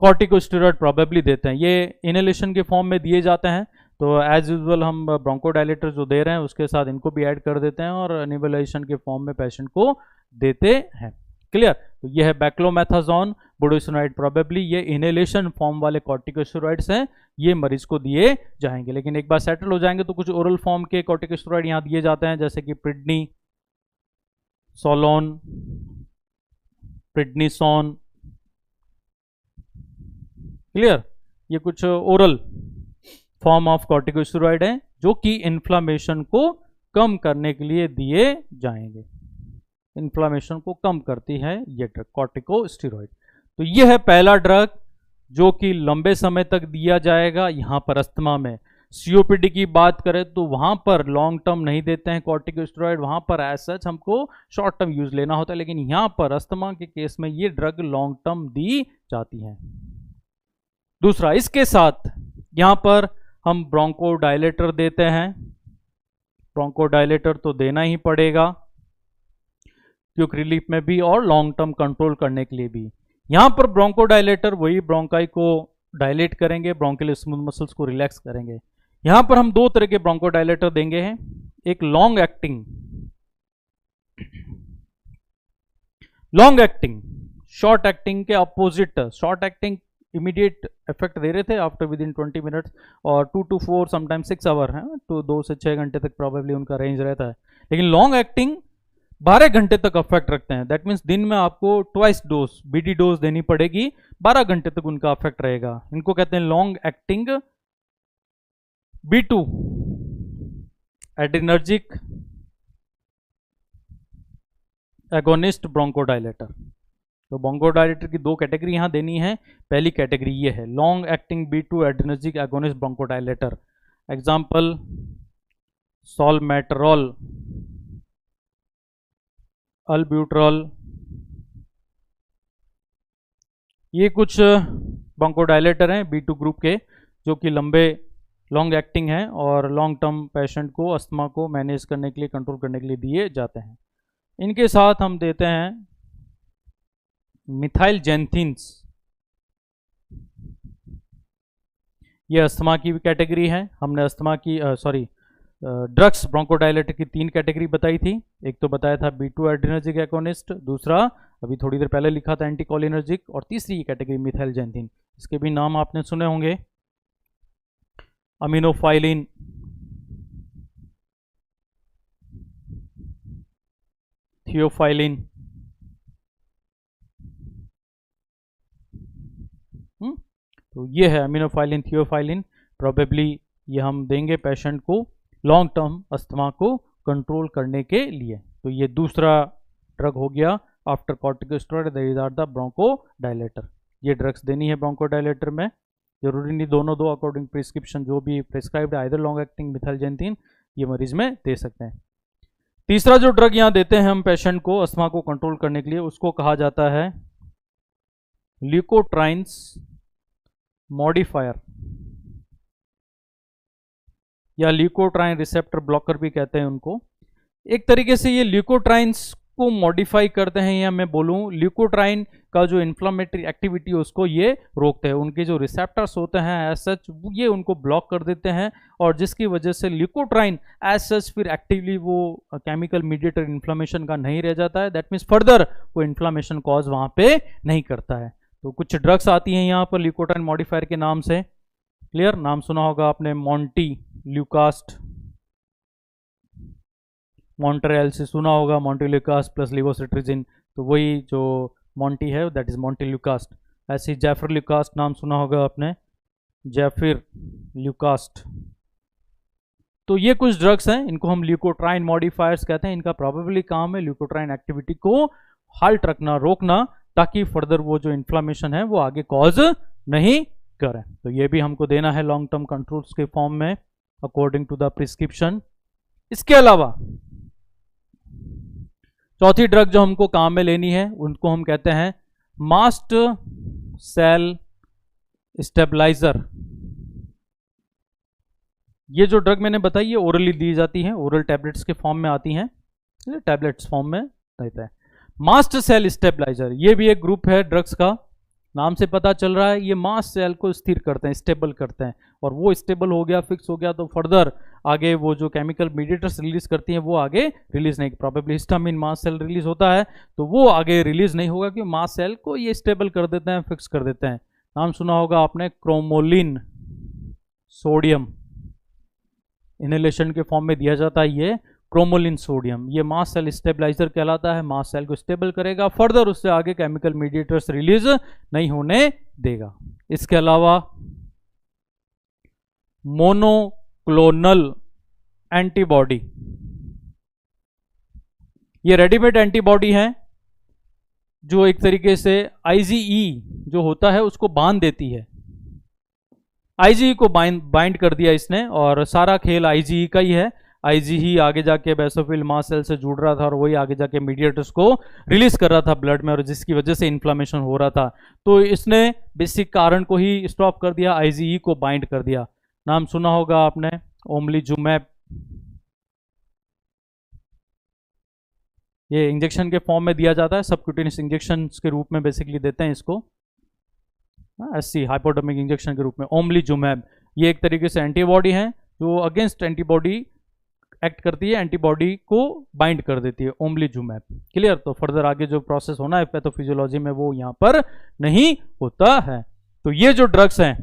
कॉर्टिकोस्टेरॉइड प्रोबेबली देते हैं। ये इनहेलेशन के फॉर्म में दिए जाते हैं, तो एज यूजुअल हम ब्रोंकोडाइलेटर जो दे रहे हैं उसके साथ इनको भी ऐड कर देते हैं और नेबुलाइजेशन के फॉर्म में पेशेंट को देते हैं। क्लियर, तो ये है बैक्लोमेथाजोन, बुडेसुनाइड, प्रोबेबली ये इनहेलेशन फॉर्म वाले कॉर्टिकोस्टेरॉइड्स हैं, ये मरीज को दिए जाएंगे। लेकिन एक बार सेटल हो जाएंगे तो कुछ ओरल फॉर्म के कॉर्टिकोस्टेरॉइड यहाँ दिए जाते हैं, जैसे कि प्रिडनी सोलोन, प्रिडनिसोन। क्लियर, ये कुछ ओरल फॉर्म ऑफ कॉर्टिकोस्टेरॉइड है जो कि इन्फ्लामेशन को कम करने के लिए दिए जाएंगे। इन्फ्लामेशन को कम करती है ये ड्रग कॉर्टिकोस्टेरॉइड। तो ये है पहला ड्रग जो कि लंबे समय तक दिया जाएगा। यहां पर अस्थमा में सीओपीडी की बात करें तो वहां पर लॉन्ग टर्म नहीं देते हैं कॉर्टिकोस्टेरॉइड, वहां पर एज सच हमको शॉर्ट टर्म यूज लेना होता है, लेकिन यहां पर अस्थमा के केस में ये ड्रग लॉन्ग टर्म दी जाती है। दूसरा, इसके साथ यहां पर हम ब्रोंकोडाइलेटर देते हैं। ब्रोंकोडाइलेटर तो देना ही पड़ेगा क्विक रिलीफ में भी और लॉन्ग टर्म कंट्रोल करने के लिए भी। यहां पर ब्रोंकोडाइलेटर वही ब्रोंकाई को डायलेट करेंगे, ब्रोंकियल स्मूथ मसल्स को रिलैक्स करेंगे। यहां पर हम 2 तरह के ब्रोंकोडाइलेटर देंगे हैं, एक लॉन्ग एक्टिंग, शॉर्ट एक्टिंग के opposite. Short acting immediate effect दे रहे थे आफ्टर विद इन 20 मिनट्स, और 2 to 4 समटाइम 6 आवर है, तो 2 से 6 घंटे तक प्रॉबेबली उनका रेंज रहता है। लेकिन लॉन्ग एक्टिंग 12 घंटे तक अफेक्ट रखते हैं। दैट मीन्स दिन में आपको ट्वाइस डोज, बीडी डोज देनी पड़ेगी, 12 घंटे तक उनका अफेक्ट रहेगा। इनको कहते हैं long acting B2 adrenergic agonist bronchodilator. तो ब्रोंकोडायलेटर की दो कैटेगरी यहां देनी है। पहली कैटेगरी ये है long acting B2 adrenergic agonist bronchodilator. Example salmeterol, albuterol, ये कुछ ब्रोंकोडायलेटर हैं B2 ग्रुप के जो कि लंबे लॉन्ग एक्टिंग हैं और लॉन्ग टर्म पेशेंट को अस्थमा को मैनेज करने के लिए, कंट्रोल करने के लिए दिए जाते हैं। इनके साथ हम देते हैं मिथाइल जेंथिन्स। ये अस्थमा की कैटेगरी है। हमने अस्थमा की ड्रग्स ब्रोंकोडायलेटर की तीन कैटेगरी बताई थी। एक तो बताया था B2 एड्रिनर्जिक एगोनिस्ट, दूसरा अभी थोड़ी देर पहले लिखा था एंटीकोलिनर्जिक, और तीसरी कैटेगरी मिथाइल जेंथिन। इसके भी नाम आपने सुने होंगे, अमीनोफाइलिन, थियोफाइलिन, तो ये है अमीनोफाइलिन, थियोफाइलिन। प्रोबेबली ये हम देंगे पेशेंट को लॉन्ग टर्म अस्थमा को कंट्रोल करने के लिए। तो ये दूसरा ड्रग हो गया after corticosteroid, these are the bronchodilator. ये ड्रग्स देनी है ब्रोंकोडायलेटर में, जरूरी नहीं दोनों दो, अकॉर्डिंग प्रिस्क्रिप्शन जो भी prescribed either long acting methyl xanthine ये मरीज में दे सकते हैं। तीसरा जो ड्रग यहाँ देते हैं हम पेशेंट को अस्थमा को कंट्रोल करने के लिए, उसको कहा जाता है ल्यूकोट्राइन्स मॉडिफायर या ल्यूकोट्राइन रिसेप्टर ब्लॉकर भी कहते हैं उनको। एक तरीके से ये ल्यूकोट्राइन्स को मॉडिफाई करते हैं, या मैं बोलूं ल्यूकोट्राइन का जो इन्फ्लामेटरी एक्टिविटी है उसको ये रोकते हैं। उनके जो रिसेप्टर्स होते हैं एज सच ये उनको ब्लॉक कर देते हैं, और जिसकी वजह से ल्यूकोट्राइन एज सच फिर एक्टिवली वो केमिकल मीडिएटर इन्फ्लामेशन का नहीं रह जाता है। दैट मीन्स फर्दर वो इन्फ्लामेशन कॉज वहां पे नहीं करता है। तो कुछ ड्रग्स आती हैं यहाँ पर ल्यूकोट्राइन मॉडिफायर के नाम से। क्लियर, नाम सुना होगा आपने मॉन्टी ल्यूकास्ट, मॉन्ट्रेल से सुना होगा मॉन्टेल्यूकास्ट प्लस लिवोसिट्रिजिन, तो वही जो मॉन्टी है दैट इज मॉन्टेल्यूकास्ट। ऐसे जैफर ल्यूकास्ट नाम सुना होगा आपने, जैफिर ल्यूकास्ट। तो ये कुछ ड्रग्स हैं, इनको हम ल्यूकोट्राइन मॉडिफायर्स कहते हैं। इनका प्रोबेबली काम है ल्यूकोट्राइन एक्टिविटी को हाल्ट रखना, रोकना, ताकि फर्दर वो जो इन्फ्लामेशन है वो आगे कॉज नहीं करें। तो ये भी हमको देना है लॉन्ग टर्म कंट्रोल्स के फॉर्म में अकॉर्डिंग टू द प्रिस्क्रिप्शन। इसके अलावा चौथी ड्रग जो हमको काम में लेनी है उनको हम कहते हैं मास्ट सेल स्टेबलाइजर। ये जो ड्रग मैंने बताई ये ओरली दी जाती है, ओरल टैबलेट्स के फॉर्म में आती हैं, टैबलेट्स फॉर्म में रहता है। मास्ट सेल स्टेबलाइजर ये भी एक ग्रुप है ड्रग्स का, नाम से पता चल रहा है ये मास्ट सेल को स्थिर करते हैं, स्टेबल करते हैं, और वो स्टेबल हो गया, फिक्स हो गया, तो फर्दर आगे वो जो केमिकल मीडिएटर्स रिलीज करती हैं वो आगे रिलीज नहीं, probably histamine mast cell release होता है तो वो आगे रिलीज नहीं होगा, क्योंकि मास्ट सेल को ये स्टेबल कर देते हैं, फिक्स कर देते हैं। नाम सुना होगा आपने क्रोमोलिन सोडियम, इनहेलेशन के फॉर्म में दिया जाता है ये क्रोमोलिन सोडियम। ये मास्ट सेल स्टेबलाइजर कहलाता है, मास्ट सेल को स्टेबल करेगा, फर्दर उससे आगे केमिकल मीडिएटर्स रिलीज नहीं होने देगा। इसके अलावा मोनोक्लोनल एंटीबॉडी, ये रेडीमेड एंटीबॉडी है जो एक तरीके से IgE जो होता है उसको बांध देती है। IgE को बाइंड कर दिया इसने, और सारा खेल IgE का ही है। IgE आगे जाके बेसोफिल मास्ट सेल से जुड़ रहा था और वही आगे जाके मीडिएटर्स को रिलीज कर रहा था ब्लड में, और जिसकी वजह से इन्फ्लामेशन हो रहा था। तो इसने बेसिक कारण को ही स्टॉप कर दिया, IgE को बाइंड कर दिया। नाम सुना होगा आपने ओमलीजुमैब, ये इंजेक्शन के फॉर्म में दिया जाता है, सबक्यूटेनियस इंजेक्शन के रूप में बेसिकली देते हैं इसको, SC हाइपोडर्मिक इंजेक्शन के रूप में ओमलीजुमैब। ये एक तरीके से एंटीबॉडी है जो अगेंस्ट एंटीबॉडी एक्ट करती है, एंटीबॉडी को बाइंड कर देती है, ओमलीजुमैब। क्लियर, तो फर्दर आगे जो प्रोसेस होना है पैथोफिजियोलॉजी में वो यहाँ पर नहीं होता है। तो ये जो ड्रग्स हैं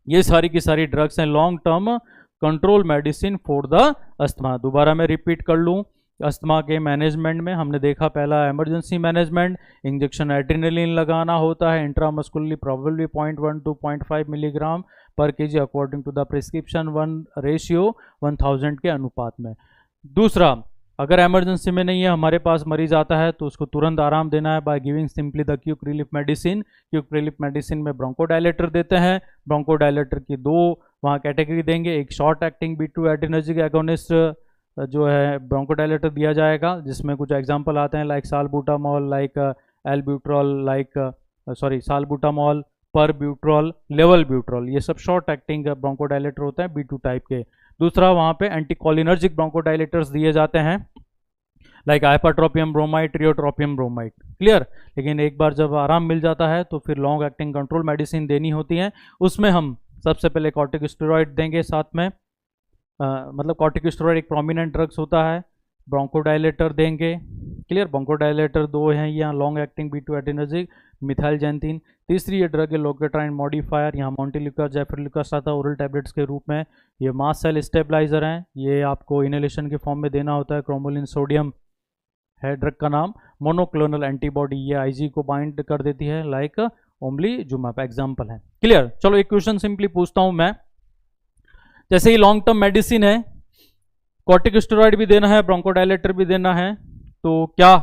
ये सारी की सारी ड्रग्स हैं long term control medicine for the asthma. दोबारा मैं रिपीट कर लूँ, अस्थमा के मैनेजमेंट में हमने देखा पहला इमरजेंसी मैनेजमेंट, इंजेक्शन एड्रेनलिन लगाना होता है intramuscularly, probably 0.1 to 0.5 milligram per KG according to the prescription 1:1000 के अनुपात में। दूसरा, अगर इमरजेंसी में नहीं है, हमारे पास मरीज आता है तो उसको तुरंत आराम देना है by giving simply the quick relief medicine. Quick relief medicine में ब्रोंकोडायलेटर देते हैं। ब्रोंकोडायलेटर की दो वहाँ कैटेगरी देंगे, एक short acting B2 adrenergic agonist जो है ब्रोंकोडायलेटर दिया जाएगा, जिसमें कुछ एग्जांपल आते हैं like salbutamol, like albuterol, like salbutamol, pirbuterol, levalbuterol, ये सब शॉर्ट एक्टिंग ब्रोंकोडायलेटर होते हैं B2 टाइप के। दूसरा, वहाँ पे एंटीकोलिनर्जिक ब्रोंकोडायलेटर्स दिए जाते हैं लाइक हाइपरट्रोपियम ब्रोमाइड, ट्रियोट्रोपियम ब्रोमाइड। क्लियर। लेकिन एक बार जब आराम मिल जाता है तो फिर लॉन्ग एक्टिंग कंट्रोल मेडिसिन देनी होती है। उसमें हम सबसे पहले कॉर्टिकोस्टेरॉइड देंगे साथ में, मतलब कॉर्टिकोस्टेरॉइड एक प्रोमिनेंट ड्रग्स होता है। ब्रोंकोडायलेटर देंगे। क्लियर। ब्रोंकोडायलेटर दो हैं यहाँ, लॉन्ग एक्टिंग B2 एड्रेनर्जिक, मिथाइलजेंथिन। तीसरी ये ड्रग है लोकेट्राइन मॉडिफायर, यहाँ मॉन्टेल्यूकास, जैफरल्यूकास आता है ओरल टैबलेट्स के रूप में। ये मास्ट सेल स्टेबलाइजर हैं, ये आपको इनहेलेशन के फॉर्म में देना होता है। क्रोमोलिन सोडियम है ड्रग का नाम। मोनोक्लोनल एंटीबॉडी, ये आईजी को बाइंड कर देती है लाइक ओमलीजुमाब एग्जाम्पल है। क्लियर। चलो एक क्वेश्चन सिंपली पूछता हूं मैं, जैसे ही लॉन्ग टर्म मेडिसिन है, कॉर्टिकोस्टेरॉइड भी देना है, ब्रोंकोडायलेटर भी देना है, तो क्या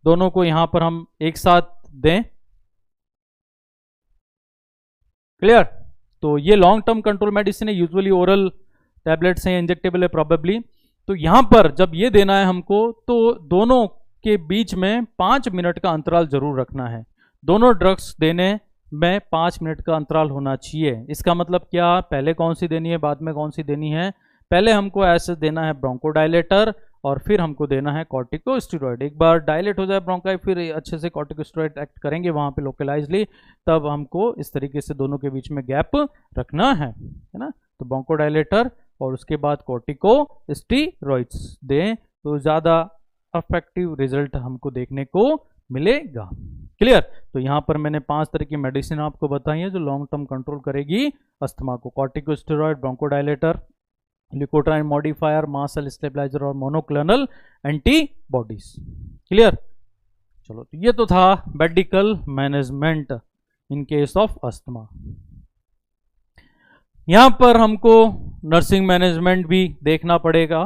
दोनों को यहां पर हम एक साथ दें? क्लियर। तो ये लॉन्ग टर्म कंट्रोल मेडिसिन है, यूजुअली ओरल टैबलेट्स हैं, इंजेक्टेबल है प्रॉबेबली। तो यहां पर जब ये देना है हमको, तो दोनों के बीच में 5 मिनट का अंतराल जरूर रखना है। दोनों ड्रग्स देने में 5 मिनट का अंतराल होना चाहिए। इसका मतलब क्या, पहले कौन सी देनी है, बाद में कौन सी देनी है? पहले हमको ऐसे देना है ब्रोंकोडायलेटर और फिर हमको देना है कॉर्टिकोस्टेरॉइड। एक बार डायलेट हो जाए ब्रोंकाई, फिर अच्छे से कॉर्टिकोस्टेरॉइड एक्ट करेंगे वहाँ पे लोकलाइजली, तब हमको इस तरीके से दोनों के बीच में गैप रखना है ना। तो ब्रोंकोडायलेटर और उसके बाद कॉर्टिकोस्टेरॉइड्स दें तो ज़्यादा अफेक्टिव रिजल्ट हमको देखने को मिलेगा। क्लियर। तो यहाँ पर मैंने 5 तरह की मेडिसिन आपको बताई है जो लॉन्ग टर्म कंट्रोल करेगी अस्थमा को। Corticosteroid, bronchodilator, leukotriene modifier, mast cell stabilizer और मोनोक्लोनल एंटीबॉडीज। क्लियर। चलो, तो ये तो था medical management in case of asthma. यहां पर हमको नर्सिंग मैनेजमेंट भी देखना पड़ेगा।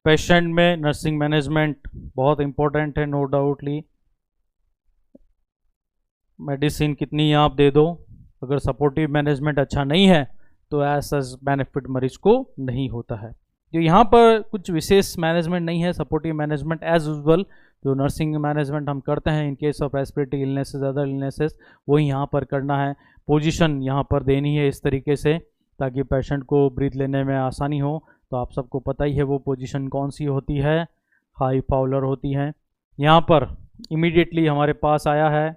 पेशेंट में नर्सिंग मैनेजमेंट बहुत इंपॉर्टेंट है, नो डाउटली। मेडिसिन कितनी आप दे दो, अगर सपोर्टिव मैनेजमेंट अच्छा नहीं है तो ऐसा बेनिफिट मरीज को नहीं होता है। तो यहाँ पर कुछ विशेष मैनेजमेंट नहीं है, सपोर्टिव मैनेजमेंट एज यूजुअल जो नर्सिंग मैनेजमेंट हम करते हैं इन case of respiratory illnesses, other illnesses, वही यहाँ पर करना है। पोजीशन यहाँ पर देनी है इस तरीके से ताकि पेशेंट को ब्रीथ लेने में आसानी हो। तो आप सबको पता ही है वो पोजीशन कौन सी होती है, हाई फाउलर होती है। यहाँ पर इमीडिएटली हमारे पास आया है,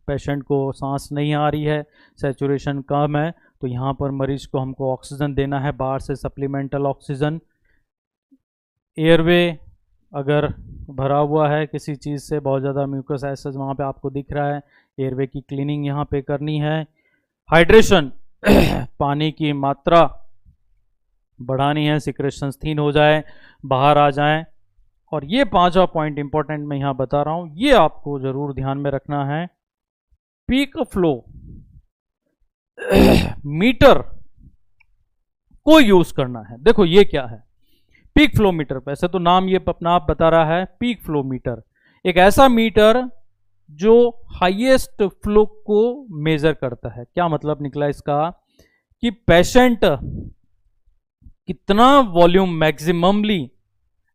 पेशेंट को सांस नहीं आ रही है, सैचुरेशन कम है, तो यहाँ पर मरीज को हमको ऑक्सीजन देना है बाहर से, सप्लीमेंटल ऑक्सीजन। एयरवे अगर भरा हुआ है किसी चीज़ से, बहुत ज़्यादा म्यूकस एसिड वहाँ पे आपको दिख रहा है, एयरवे की क्लीनिंग यहाँ पे करनी है। हाइड्रेशन पानी की मात्रा बढ़ानी है, सिक्रेशन थीन हो जाए, बाहर आ जाए। और ये 5वां पॉइंट इंपॉर्टेंट मैं यहाँ बता रहा हूँ, ये आपको ज़रूर ध्यान में रखना है। पीक फ्लो मीटर को यूज करना है। देखो ये क्या है, पीक फ्लो मीटर। वैसे तो नाम ये अपना आप बता रहा है, पीक फ्लो मीटर एक ऐसा मीटर जो हाईएस्ट फ्लो को मेजर करता है। क्या मतलब निकला इसका, कि पेशेंट कितना वॉल्यूम मैक्सिममली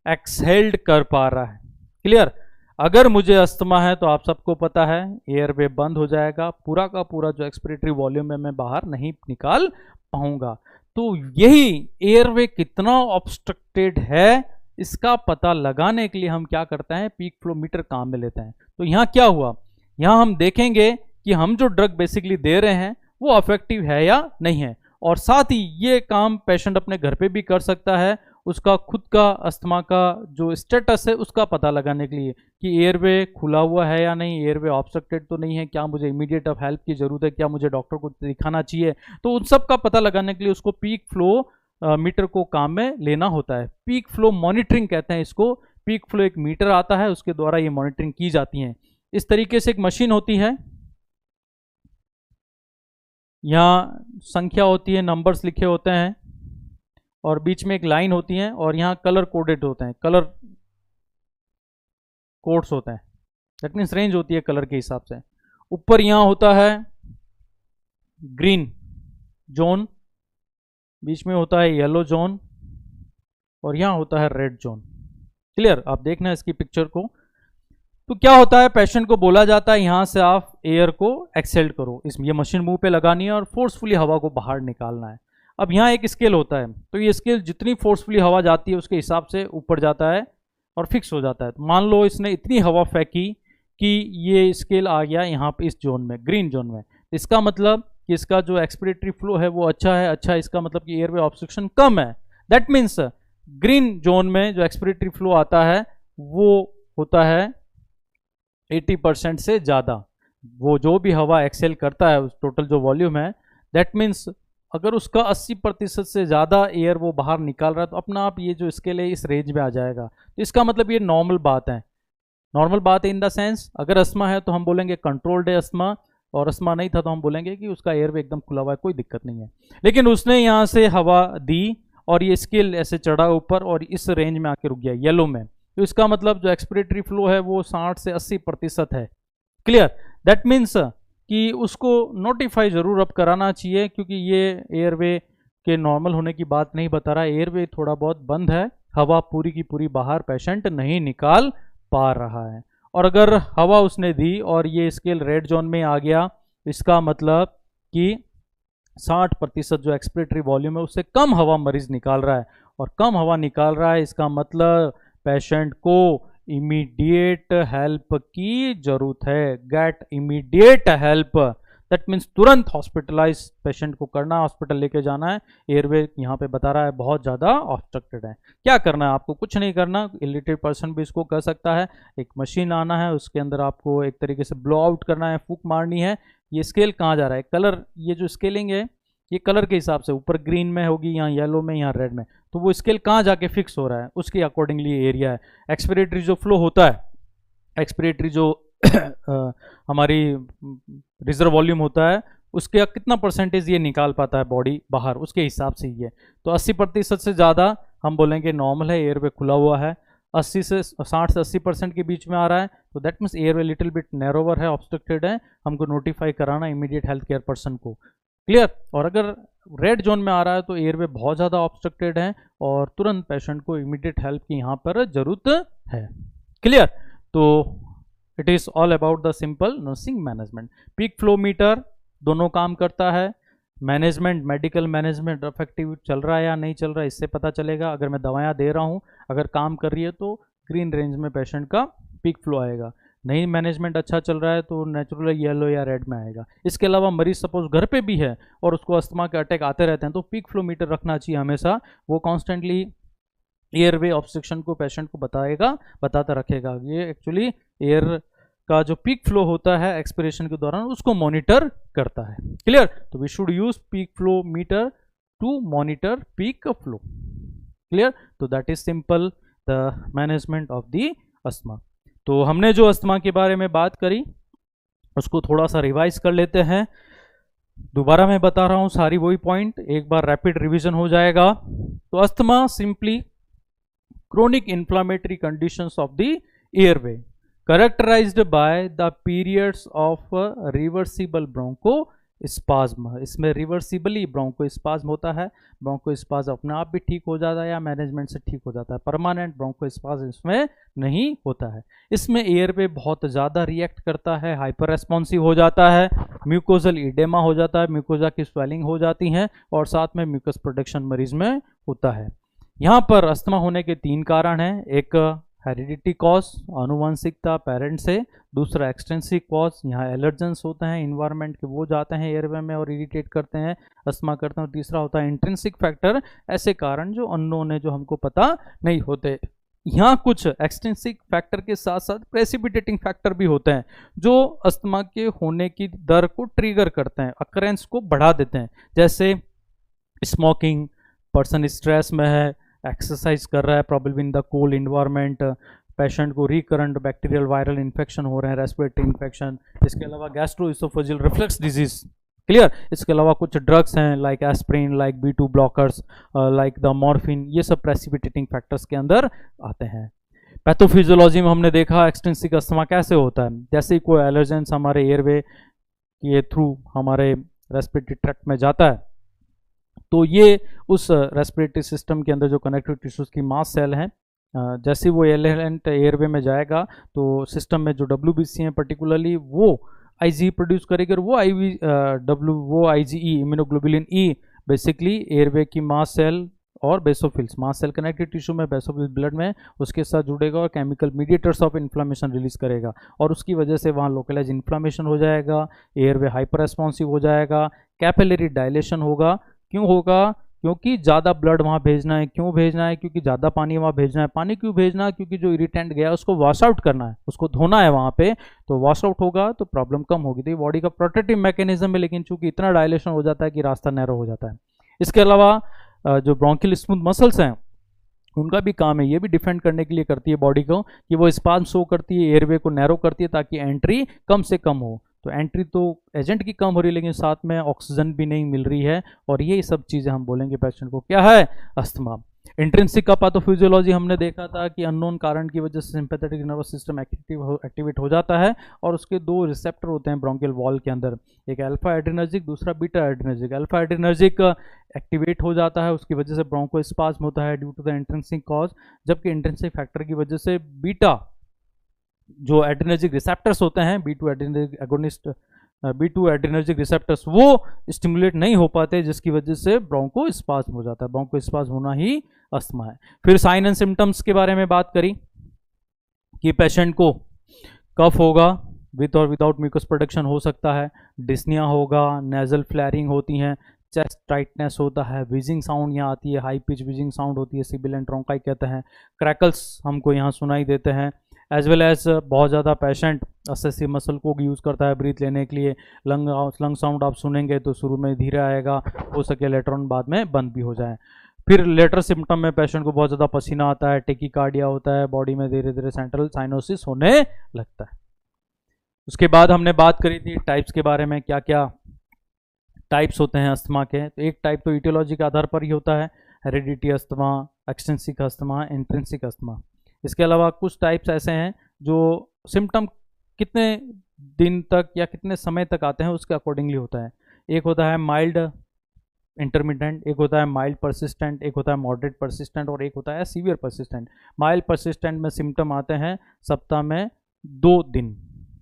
एक्सहेल्ड कर पा रहा है। क्लियर। अगर मुझे अस्थमा है तो आप सबको पता है एयरवे बंद हो जाएगा, पूरा का पूरा जो एक्सपिरेटरी वॉल्यूम है मैं बाहर नहीं निकाल पाऊंगा। तो यही एयरवे कितना ऑब्स्ट्रक्टेड है इसका पता लगाने के लिए हम क्या करते हैं, पीक फ्लो मीटर काम में लेते हैं। तो यहाँ क्या हुआ, यहाँ हम देखेंगे कि हम जो ड्रग बेसिकली दे रहे हैं वो इफेक्टिव है या नहीं है। और साथ ही ये काम पेशेंट अपने घर पे भी कर सकता है, उसका खुद का अस्थमा का जो स्टेटस है उसका पता लगाने के लिए कि एयरवे खुला हुआ है या नहीं, एयरवे ऑब्स्ट्रक्टेड तो नहीं है, क्या मुझे इमीडिएट ऑफ हेल्प की जरूरत है, क्या मुझे डॉक्टर को दिखाना चाहिए। तो उन सब का पता लगाने के लिए उसको पीक फ्लो मीटर को काम में लेना होता है। पीक फ्लो मॉनिटरिंग कहते हैं इसको। पीक फ्लो एक मीटर आता है, उसके द्वारा ये मॉनिटरिंग की जाती है। इस तरीके से एक मशीन होती है, यहाँ संख्या होती है, नंबर्स लिखे होते हैं और बीच में एक लाइन होती है और यहाँ कलर कोडेड होते हैं, कलर कोड्स होते हैं, दैट मीन्स रेंज होती है कलर के हिसाब से। ऊपर यहाँ होता है ग्रीन जोन, बीच में होता है येलो जोन और यहाँ होता है रेड जोन। क्लियर? आप देखना इसकी पिक्चर को। तो क्या होता है, पेशेंट को बोला जाता है यहाँ से आप एयर को एक्सेल करो, ये मशीन मुंह पे लगानी है और फोर्सफुली हवा को बाहर निकालना है। अब यहाँ एक स्केल होता है, तो ये स्केल जितनी फोर्सफुली हवा जाती है उसके हिसाब से ऊपर जाता है और फिक्स हो जाता है। तो मान लो इसने इतनी हवा फेंकी कि ये स्केल आ गया यहाँ पे इस जोन में, ग्रीन जोन में। इसका मतलब कि इसका जो एक्सपिरेटरी फ्लो है वो अच्छा है। अच्छा, इसका मतलब कि एयरवे ऑब्स्ट्रक्शन कम है। दैट मीन्स ग्रीन जोन में जो एक्सपिरेटरी फ्लो आता है वो होता है 80% से ज़्यादा। वो जो भी हवा एक्सेल करता है, उस टोटल जो वॉल्यूम है, दैट मीन्स अगर उसका 80% से ज़्यादा एयर वो बाहर निकाल रहा है तो अपना आप ये जो स्केल है इस रेंज में आ जाएगा। तो इसका मतलब ये नॉर्मल बात है। नॉर्मल बात है इन द सेंस, अगर अस्थमा है तो हम बोलेंगे कंट्रोल्ड है अस्थमा, और अस्थमा नहीं था तो हम बोलेंगे कि उसका एयरवे एकदम खुला हुआ है, कोई दिक्कत नहीं है। लेकिन उसने यहाँ से हवा दी और ये स्केल ऐसे चढ़ा ऊपर और इस रेंज में आके रुक गया येलो में, तो इसका मतलब जो एक्सपिरेटरी फ्लो है वो 60 से 80% है। क्लियर? दैट मीन्स कि उसको नोटिफाई जरूर अब कराना चाहिए, क्योंकि ये एयरवे के नॉर्मल होने की बात नहीं बता रहा है, एयरवे थोड़ा बहुत बंद है, हवा पूरी की पूरी बाहर पेशेंट नहीं निकाल पा रहा है। और अगर हवा उसने दी और ये स्केल रेड जोन में आ गया, इसका मतलब कि 60% जो एक्सपिरेटरी वॉल्यूम है उससे कम हवा मरीज निकाल रहा है, और कम हवा निकाल रहा है इसका मतलब पेशेंट को इमीडिएट हेल्प की जरूरत है। Get immediate help, that means तुरंत हॉस्पिटलाइज पेशेंट को करना है, हॉस्पिटल लेके जाना है। एयरवे यहाँ पे बता रहा है बहुत ज़्यादा ऑब्स्ट्रक्टेड है। क्या करना है आपको? कुछ नहीं करना, इलिटरेट पर्सन भी इसको कर सकता है। एक मशीन आना है, उसके अंदर आपको एक तरीके से ब्लो आउट करना है, फूक मारनी है। ये स्केल कहाँ जा रहा है, कलर, ये जो स्केलिंग है ये कलर के हिसाब से, ऊपर ग्रीन में होगी, यहाँ येलो में, यहाँ रेड में, तो वो स्केल कहाँ जाके फिक्स हो रहा है उसके अकॉर्डिंगली एरिया है। एक्सपिरेटरी जो फ्लो होता है, एक्सपिरेटरी जो हमारी रिजर्व वॉल्यूम होता है उसके कितना परसेंटेज ये निकाल पाता है बॉडी बाहर, उसके हिसाब से ही है। तो 80% से ज़्यादा हम बोलेंगे नॉर्मल है, एयरवे खुला हुआ है। 60 से 80% के बीच में आ रहा है तो that means airway little bit narrower है, ऑब्स्ट्रक्टेड है, हमको नोटिफाई कराना इमीडिएट हेल्थ केयर पर्सन को। क्लियर? और अगर रेड जोन में आ रहा है तो एयरवे बहुत ज़्यादा ऑब्स्ट्रक्टेड है और तुरंत पेशेंट को इमीडिएट हेल्प की यहाँ पर ज़रूरत है। क्लियर? तो it is all about the simple nursing management. Peak flow metre दोनों काम करता है। मैनेजमेंट, मेडिकल मैनेजमेंट इफेक्टिव चल रहा है या नहीं चल रहा है इससे पता चलेगा। अगर मैं दवायाँ दे रहा हूँ, अगर काम कर रही है तो ग्रीन रेंज में पेशेंट का पीक फ्लो आएगा। नहीं मैनेजमेंट अच्छा चल रहा है तो नेचुरल येलो या रेड में आएगा। इसके अलावा मरीज सपोज घर पे भी है और उसको अस्थमा के अटैक आते रहते हैं तो पीक फ्लो मीटर रखना चाहिए हमेशा, वो कॉन्स्टेंटली एयरवे ऑब्स्ट्रक्शन को पेशेंट को बताता रखेगा। ये एक्चुअली एयर का जो पीक फ्लो होता है एक्सपिरेशन के दौरान उसको मॉनिटर करता है। क्लियर? तो we should use peak flow meter to monitor peak flow. Clear? तो that is simple the management of the asthma. तो हमने जो अस्थमा के बारे में बात करी उसको थोड़ा सा रिवाइज कर लेते हैं। दोबारा मैं बता रहा हूं सारी वही पॉइंट, एक बार रैपिड रिवीजन हो जाएगा। तो asthma simply chronic inflammatory conditions of the airway characterized by the periods of reversible bronchospasm। इसमें रिवर्सिबली ब्रोंकोस्पाज्म होता है। ब्रोंकोस्पाज्म अपने आप भी ठीक हो जाता है या मैनेजमेंट से ठीक हो जाता है, परमानेंट ब्रोंकोस्पाज्म इसमें नहीं होता है। इसमें एयरवे बहुत ज़्यादा रिएक्ट करता है, हाइपर रेस्पॉन्सिव हो जाता है, म्यूकोजल इडेमा हो जाता है, म्यूकोजा की स्वेलिंग हो जाती है और साथ में म्यूकस प्रोडक्शन मरीज में होता है। यहाँ पर अस्थमा होने के 3 कारण हैं। एक हेरिडिटी कॉज, आनुवंशिकता पेरेंट से, दूसरा एक्सटेंसिव कॉज, यहाँ एलर्जेंस होते हैं इन्वायरमेंट के, वो जाते हैं एयरवे में और इरिटेट करते हैं, अस्थमा करते हैं। और तीसरा होता है इंट्रिंसिक फैक्टर, ऐसे कारण जो अननोन है, जो हमको पता नहीं होते। यहाँ कुछ एक्सटेंसिक फैक्टर के साथ साथ प्रेसिपिटेटिंग फैक्टर भी होते हैं जो अस्थमा के होने की दर को ट्रिगर करते हैं, अकरेंस को बढ़ा देते हैं। जैसे स्मोकिंग, पर्सन स्ट्रेस में है, एक्सरसाइज कर रहा है problem in the cold environment, patient को रिकरेंट बैक्टीरियल वायरल इन्फेक्शन हो रहे हैं, रेस्पिरेटरी इन्फेक्शन। इसके अलावा गैस्ट्रोइसोफेजियल रिफ्लक्स डिजीज क्लियर। इसके अलावा कुछ ड्रग्स हैं like aspirin, like B2 blockers, like the morphine, ये सब प्रेसिपिटेटिंग फैक्टर्स के अंदर आते हैं। पैथोफिजियोलॉजी में हमने देखा एक्सटेंसिव अस्थमा कैसे होता है। जैसे ही कोई एलर्जेंस हमारे एयरवे के थ्रू हमारे रेस्पिरेटरी ट्रैक्ट में जाता है तो ये उस रेस्पिरेटरी सिस्टम के अंदर जो कनेक्टिव टिश्यूज की मास सेल हैं, जैसे वो एलिमेंट एयरवे में जाएगा तो सिस्टम में जो WBC हैं पर्टिकुलरली वो IgE प्रोड्यूस करेगी और वो IgE immunoglobulin E basically airway की मास सेल और बेसोफिल्स, मास सेल कनेक्टिव टिश्यू में, बेसोफिल्स ब्लड में उसके साथ जुड़ेगा और chemical mediators of inflammation release करेगा और उसकी वजह से वहाँ लोकलाइज इन्फ्लामेशन हो जाएगा, एयरवे हाइपर रेस्पॉन्सिव हो जाएगा, कैपिलरी डायलेशन होगा। क्यों होगा? क्योंकि ज़्यादा ब्लड वहाँ भेजना है। क्यों भेजना है? क्योंकि ज़्यादा पानी वहाँ भेजना है। पानी क्यों भेजना है? क्योंकि जो इरिटेंट गया उसको वॉश आउट करना है, उसको धोना है वहाँ पे, तो वॉश आउट होगा तो प्रॉब्लम कम होगी। तो ये बॉडी का प्रोटेक्टिव मैकेनिज्म है, लेकिन चूंकि इतना डायलेशन हो जाता है कि रास्ता नैरो हो जाता है। इसके अलावा जो ब्रोंकियल स्मूथ मसल्स हैं उनका भी काम है, ये भी डिफेंड करने के लिए करती है बॉडी को कि वो स्पाज्म शो करती है, एयरवे को नैरो करती है ताकि एंट्री कम से कम हो। तो एंट्री तो एजेंट की कम हो रही है लेकिन साथ में ऑक्सीजन भी नहीं मिल रही है और ये सब चीज़ें हम बोलेंगे पेशेंट को क्या है, अस्थमा। इंट्रिंसिक का पैथोफिजियोलॉजी हमने देखा था कि अननोन कारण की वजह से सिंपैथेटिक नर्वस सिस्टम एक्टिवेट हो जाता है और उसके दो रिसेप्टर होते हैं ब्रोंकियल वॉल के अंदर, एक अल्फा एड्रिनर्जिक, दूसरा beta adrenergic. Alpha adrenergic activate हो जाता है, उसकी वजह से ब्रोंकोस्पाज्म होता है due to the intrinsic cause, जबकि इंट्रिंसिक फैक्टर की वजह से बीटा जो एड्रिनर्जिक रिसेप्टर्स होते हैं, B2 adrenergic agonist, B2 adrenergic receptors वो स्टिमुलेट नहीं हो पाते जिसकी वजह से ब्रोंकोस्पाज्म हो जाता है। ब्रोंकोस्पाज्म होना ही अस्थमा है। फिर साइन एंड सिम्टम्स के बारे में बात करी कि पेशेंट को कफ होगा, विद और विदाउट म्यूकस प्रोडक्शन हो सकता है, डिस्निया होगा, नेजल फ्लैरिंग होती हैं, चेस्ट टाइटनेस होता है, विजिंग साउंड यहाँ आती है, हाई पिच विजिंग साउंड होती है, सिबिलेंट ट्रोंकाई कहते हैं, क्रैकल्स हमको यहाँ सुनाई देते हैं, एज वेल एज बहुत ज़्यादा पेशेंट असेसिव मसल को यूज़ करता है ब्रीथ लेने के लिए। लंग साउंड आप सुनेंगे तो शुरू में धीरे आएगा, हो सके लेटर ऑन बाद में बंद भी हो जाए। फिर लेटर सिम्टम में पेशेंट को बहुत ज़्यादा पसीना आता है, टेकिकार्डिया होता है, बॉडी में धीरे धीरे सेंट्रल साइनोसिस होने लगता है। उसके बाद हमने बात करी थी टाइप्स के बारे में, क्या क्या टाइप्स होते हैं अस्थमा के। तो एक टाइप तो ईटियोलॉजी के आधार पर ही होता है, heredity asthma, extrinsic asthma, intrinsic asthma. इसके अलावा कुछ टाइप्स ऐसे हैं जो सिम्टम कितने दिन तक या कितने समय तक आते हैं उसके अकॉर्डिंगली होता है। एक होता है माइल्ड इंटरमिटेंट, एक होता है माइल्ड परसिस्टेंट, एक होता है मॉडरेट परसिस्टेंट और एक होता है सीवियर परसिस्टेंट। माइल्ड परसिस्टेंट में सिम्टम आते हैं सप्ताह में 2 दिन।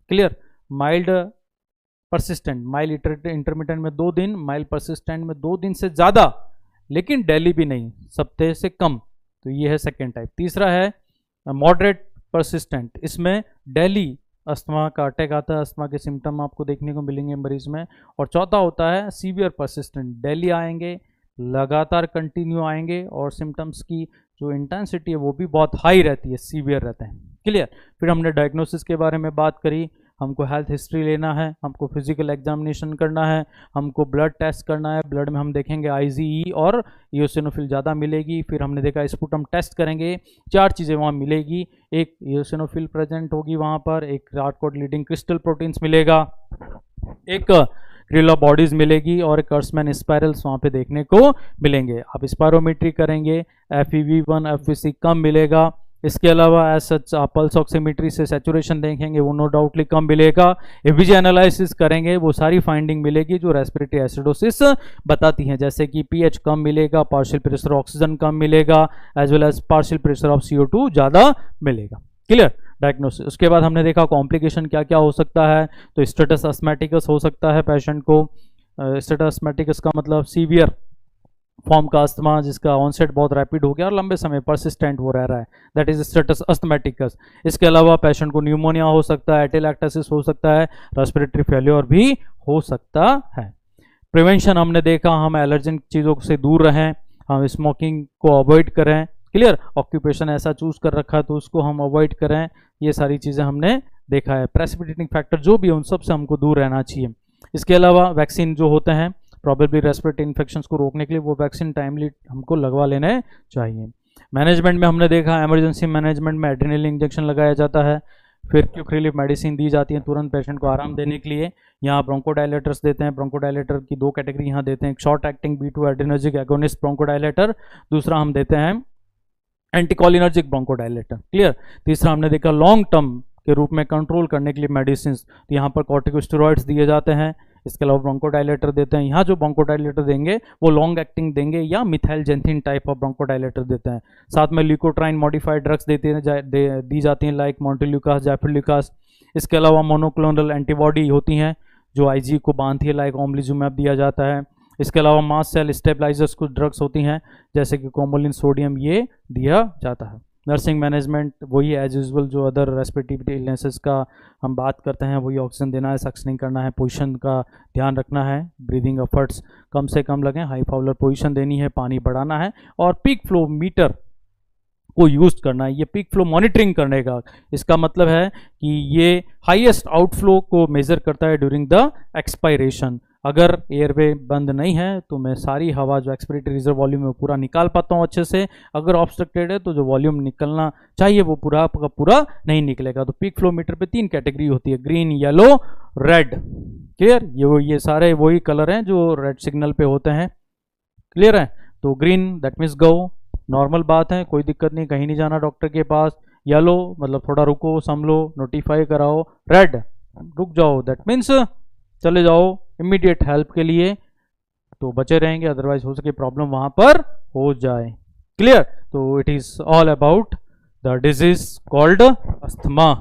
Clear. Mild persistent, mild intermittent में 2 दिन, माइल्ड परसिस्टेंट में 2 दिन से ज़्यादा लेकिन डेली भी नहीं, सप्ताह से कम। तो ये है सेकेंड टाइप। तीसरा है मॉडरेट परसिस्टेंट, इसमें डेली अस्थमा का अटैक आता है, अस्थमा के सिम्टम आपको देखने को मिलेंगे मरीज में। और चौथा होता है सीवियर परसिस्टेंट, डेली आएंगे, लगातार कंटिन्यू आएंगे और सिम्टम्स की जो इंटेंसिटी है वो भी बहुत हाई रहती है, सीवियर रहते हैं। क्लियर। फिर हमने डायग्नोसिस के बारे में बात करी, हमको हेल्थ हिस्ट्री लेना है, हमको फिजिकल एग्जामिनेशन करना है, हमको ब्लड टेस्ट करना है, ब्लड में हम देखेंगे IgE और इओसिनोफिल ज़्यादा मिलेगी। फिर हमने देखा स्पुटम टेस्ट करेंगे, 4 चीज़ें वहाँ मिलेगी, एक इओसिनोफिल प्रेजेंट होगी वहाँ पर, एक राडकोट लीडिंग क्रिस्टल प्रोटीन्स मिलेगा, एक क्रिला बॉडीज मिलेगी और एक कर्समैन स्पायरल्स वहाँ पे देखने को मिलेंगे। आप स्पायरोमेट्री करेंगे, FEV1 FVC कम मिलेगा। इसके अलावा एज सच आप पल्स ऑक्सीमेट्री से सैचुरेशन देखेंगे, वो नो डाउटली कम मिलेगा। EVG एनालिसिस करेंगे, वो सारी फाइंडिंग मिलेगी जो रेस्पिरेटरी एसिडोसिस बताती हैं, जैसे कि pH कम मिलेगा, पार्शियल प्रेशर ऑक्सीजन कम मिलेगा, as well as partial pressure of CO2 ज़्यादा मिलेगा। क्लियर। डायग्नोसिस। उसके बाद हमने देखा कॉम्प्लिकेशन क्या क्या हो सकता है। तो स्टेटस अस्थमैटिकस हो सकता है पेशेंट को। स्टेटस अस्थमैटिकस का मतलब सीवियर फॉर्म का अस्थमा जिसका ऑनसेट बहुत रैपिड हो गया और लंबे समय परसिस्टेंट वो रह रहा है, दैट इज स्टेटस अस्थमैटिकस। इसके अलावा पेशेंट को न्यूमोनिया हो सकता है, एटेलैक्टासिस हो सकता है, रेस्पिरेटरी फेल्योर भी हो सकता है। प्रिवेंशन हमने देखा, हम एलर्जन चीज़ों से दूर रहें, हम स्मोकिंग को अवॉइड करें। क्लियर। ऑक्यूपेशन ऐसा चूज कर रखा है तो उसको हम अवॉइड करें, ये सारी चीज़ें हमने देखा है। प्रेसिपिटेटिंग फैक्टर जो भी है उन सब से हमको दूर रहना चाहिए। इसके अलावा वैक्सीन जो होते हैं प्रॉबेबली रेस्पिरेटरी इन्फेक्शंस को रोकने के लिए, वो वैक्सीन टाइमली हमको लगवा लेने चाहिए। मैनेजमेंट में हमने देखा इमरजेंसी मैनेजमेंट में एड्रेनलिन इंजेक्शन लगाया जाता है, फिर क्विक रिलीफ मेडिसिन दी जाती है तुरंत पेशेंट को आराम देने के लिए। यहाँ ब्रोंकोडायलेटर्स देते हैं। ब्रोंकोडायलेटर की दो कैटेगरी यहाँ देते हैं, एक short acting B2 adrenergic agonist bronchodilator, दूसरा हम देते हैं एंटीकोलिनर्जिक ब्रोंकोडायलेटर। क्लियर। तीसरा हमने देखा लॉन्ग टर्म के रूप में कंट्रोल करने के लिए मेडिसिन, तो यहाँ पर कॉर्टिकोस्टेरॉइड्स दिए जाते हैं। इसके अलावा ब्रोंकोडायलेटर देते हैं। यहाँ जो ब्रोंकोडायलेटर देंगे वो लॉन्ग एक्टिंग देंगे या मिथाइलजेंथिन टाइप ऑफ ब्रोंकोडायलेटर देते हैं। साथ में ल्यूकोट्राइन मॉडिफाइड ड्रग्स दी जाती हैं लाइक मोंटेल्यूकास, जैफिल्यूकास। इसके अलावा मोनोक्लोनल एंटीबॉडी होती हैं जो आईजी को बांधती है, लाइक ओमलिजुमैब दिया जाता है। इसके अलावा मास सेल स्टेबलाइजर्स कुछ ड्रग्स होती हैं जैसे कि कोमोलिन, सोडियम, ये दिया जाता है। नर्सिंग मैनेजमेंट वही एज यूजुअल जो अदर रेस्पिरेटरी इलनेसेस का हम बात करते हैं, वही ऑक्सीजन देना है, सक्शनिंग करना है, पोजीशन का ध्यान रखना है, ब्रीदिंग एफर्ट्स कम से कम लगें, हाई फाउलर पोजीशन देनी है, पानी बढ़ाना है और पीक फ्लो मीटर को यूज करना है। ये पीक फ्लो मॉनिटरिंग करने का इसका मतलब है कि ये हाईएस्ट आउटफ्लो को मेजर करता है ड्यूरिंग द एक्सपायरेशन। अगर एयरवे बंद नहीं है तो मैं सारी हवा जो एक्सपिरेटरी रिजर्व वॉल्यूम में पूरा निकाल पाता हूँ अच्छे से। अगर ऑब्स्ट्रक्टेड है तो जो वॉल्यूम निकलना चाहिए वो पूरा का पूरा नहीं निकलेगा। तो पीक फ्लो मीटर पे 3 कैटेगरी होती है, ग्रीन, येलो, रेड। क्लियर। ये सारे वही कलर हैं जो रेड सिग्नल पे होते हैं। क्लियर है। तो green that means go, normal बात है, कोई दिक्कत नहीं, कहीं नहीं जाना डॉक्टर के पास। येलो मतलब थोड़ा रुको, संभलो, नोटिफाई कराओ। रेड रुक जाओ, दैट मीन्स चले जाओ इमीडिएट हेल्प के लिए, तो बचे रहेंगे, अदरवाइज हो सके प्रॉब्लम वहां पर हो जाए। क्लियर। तो it is all about the disease called asthma.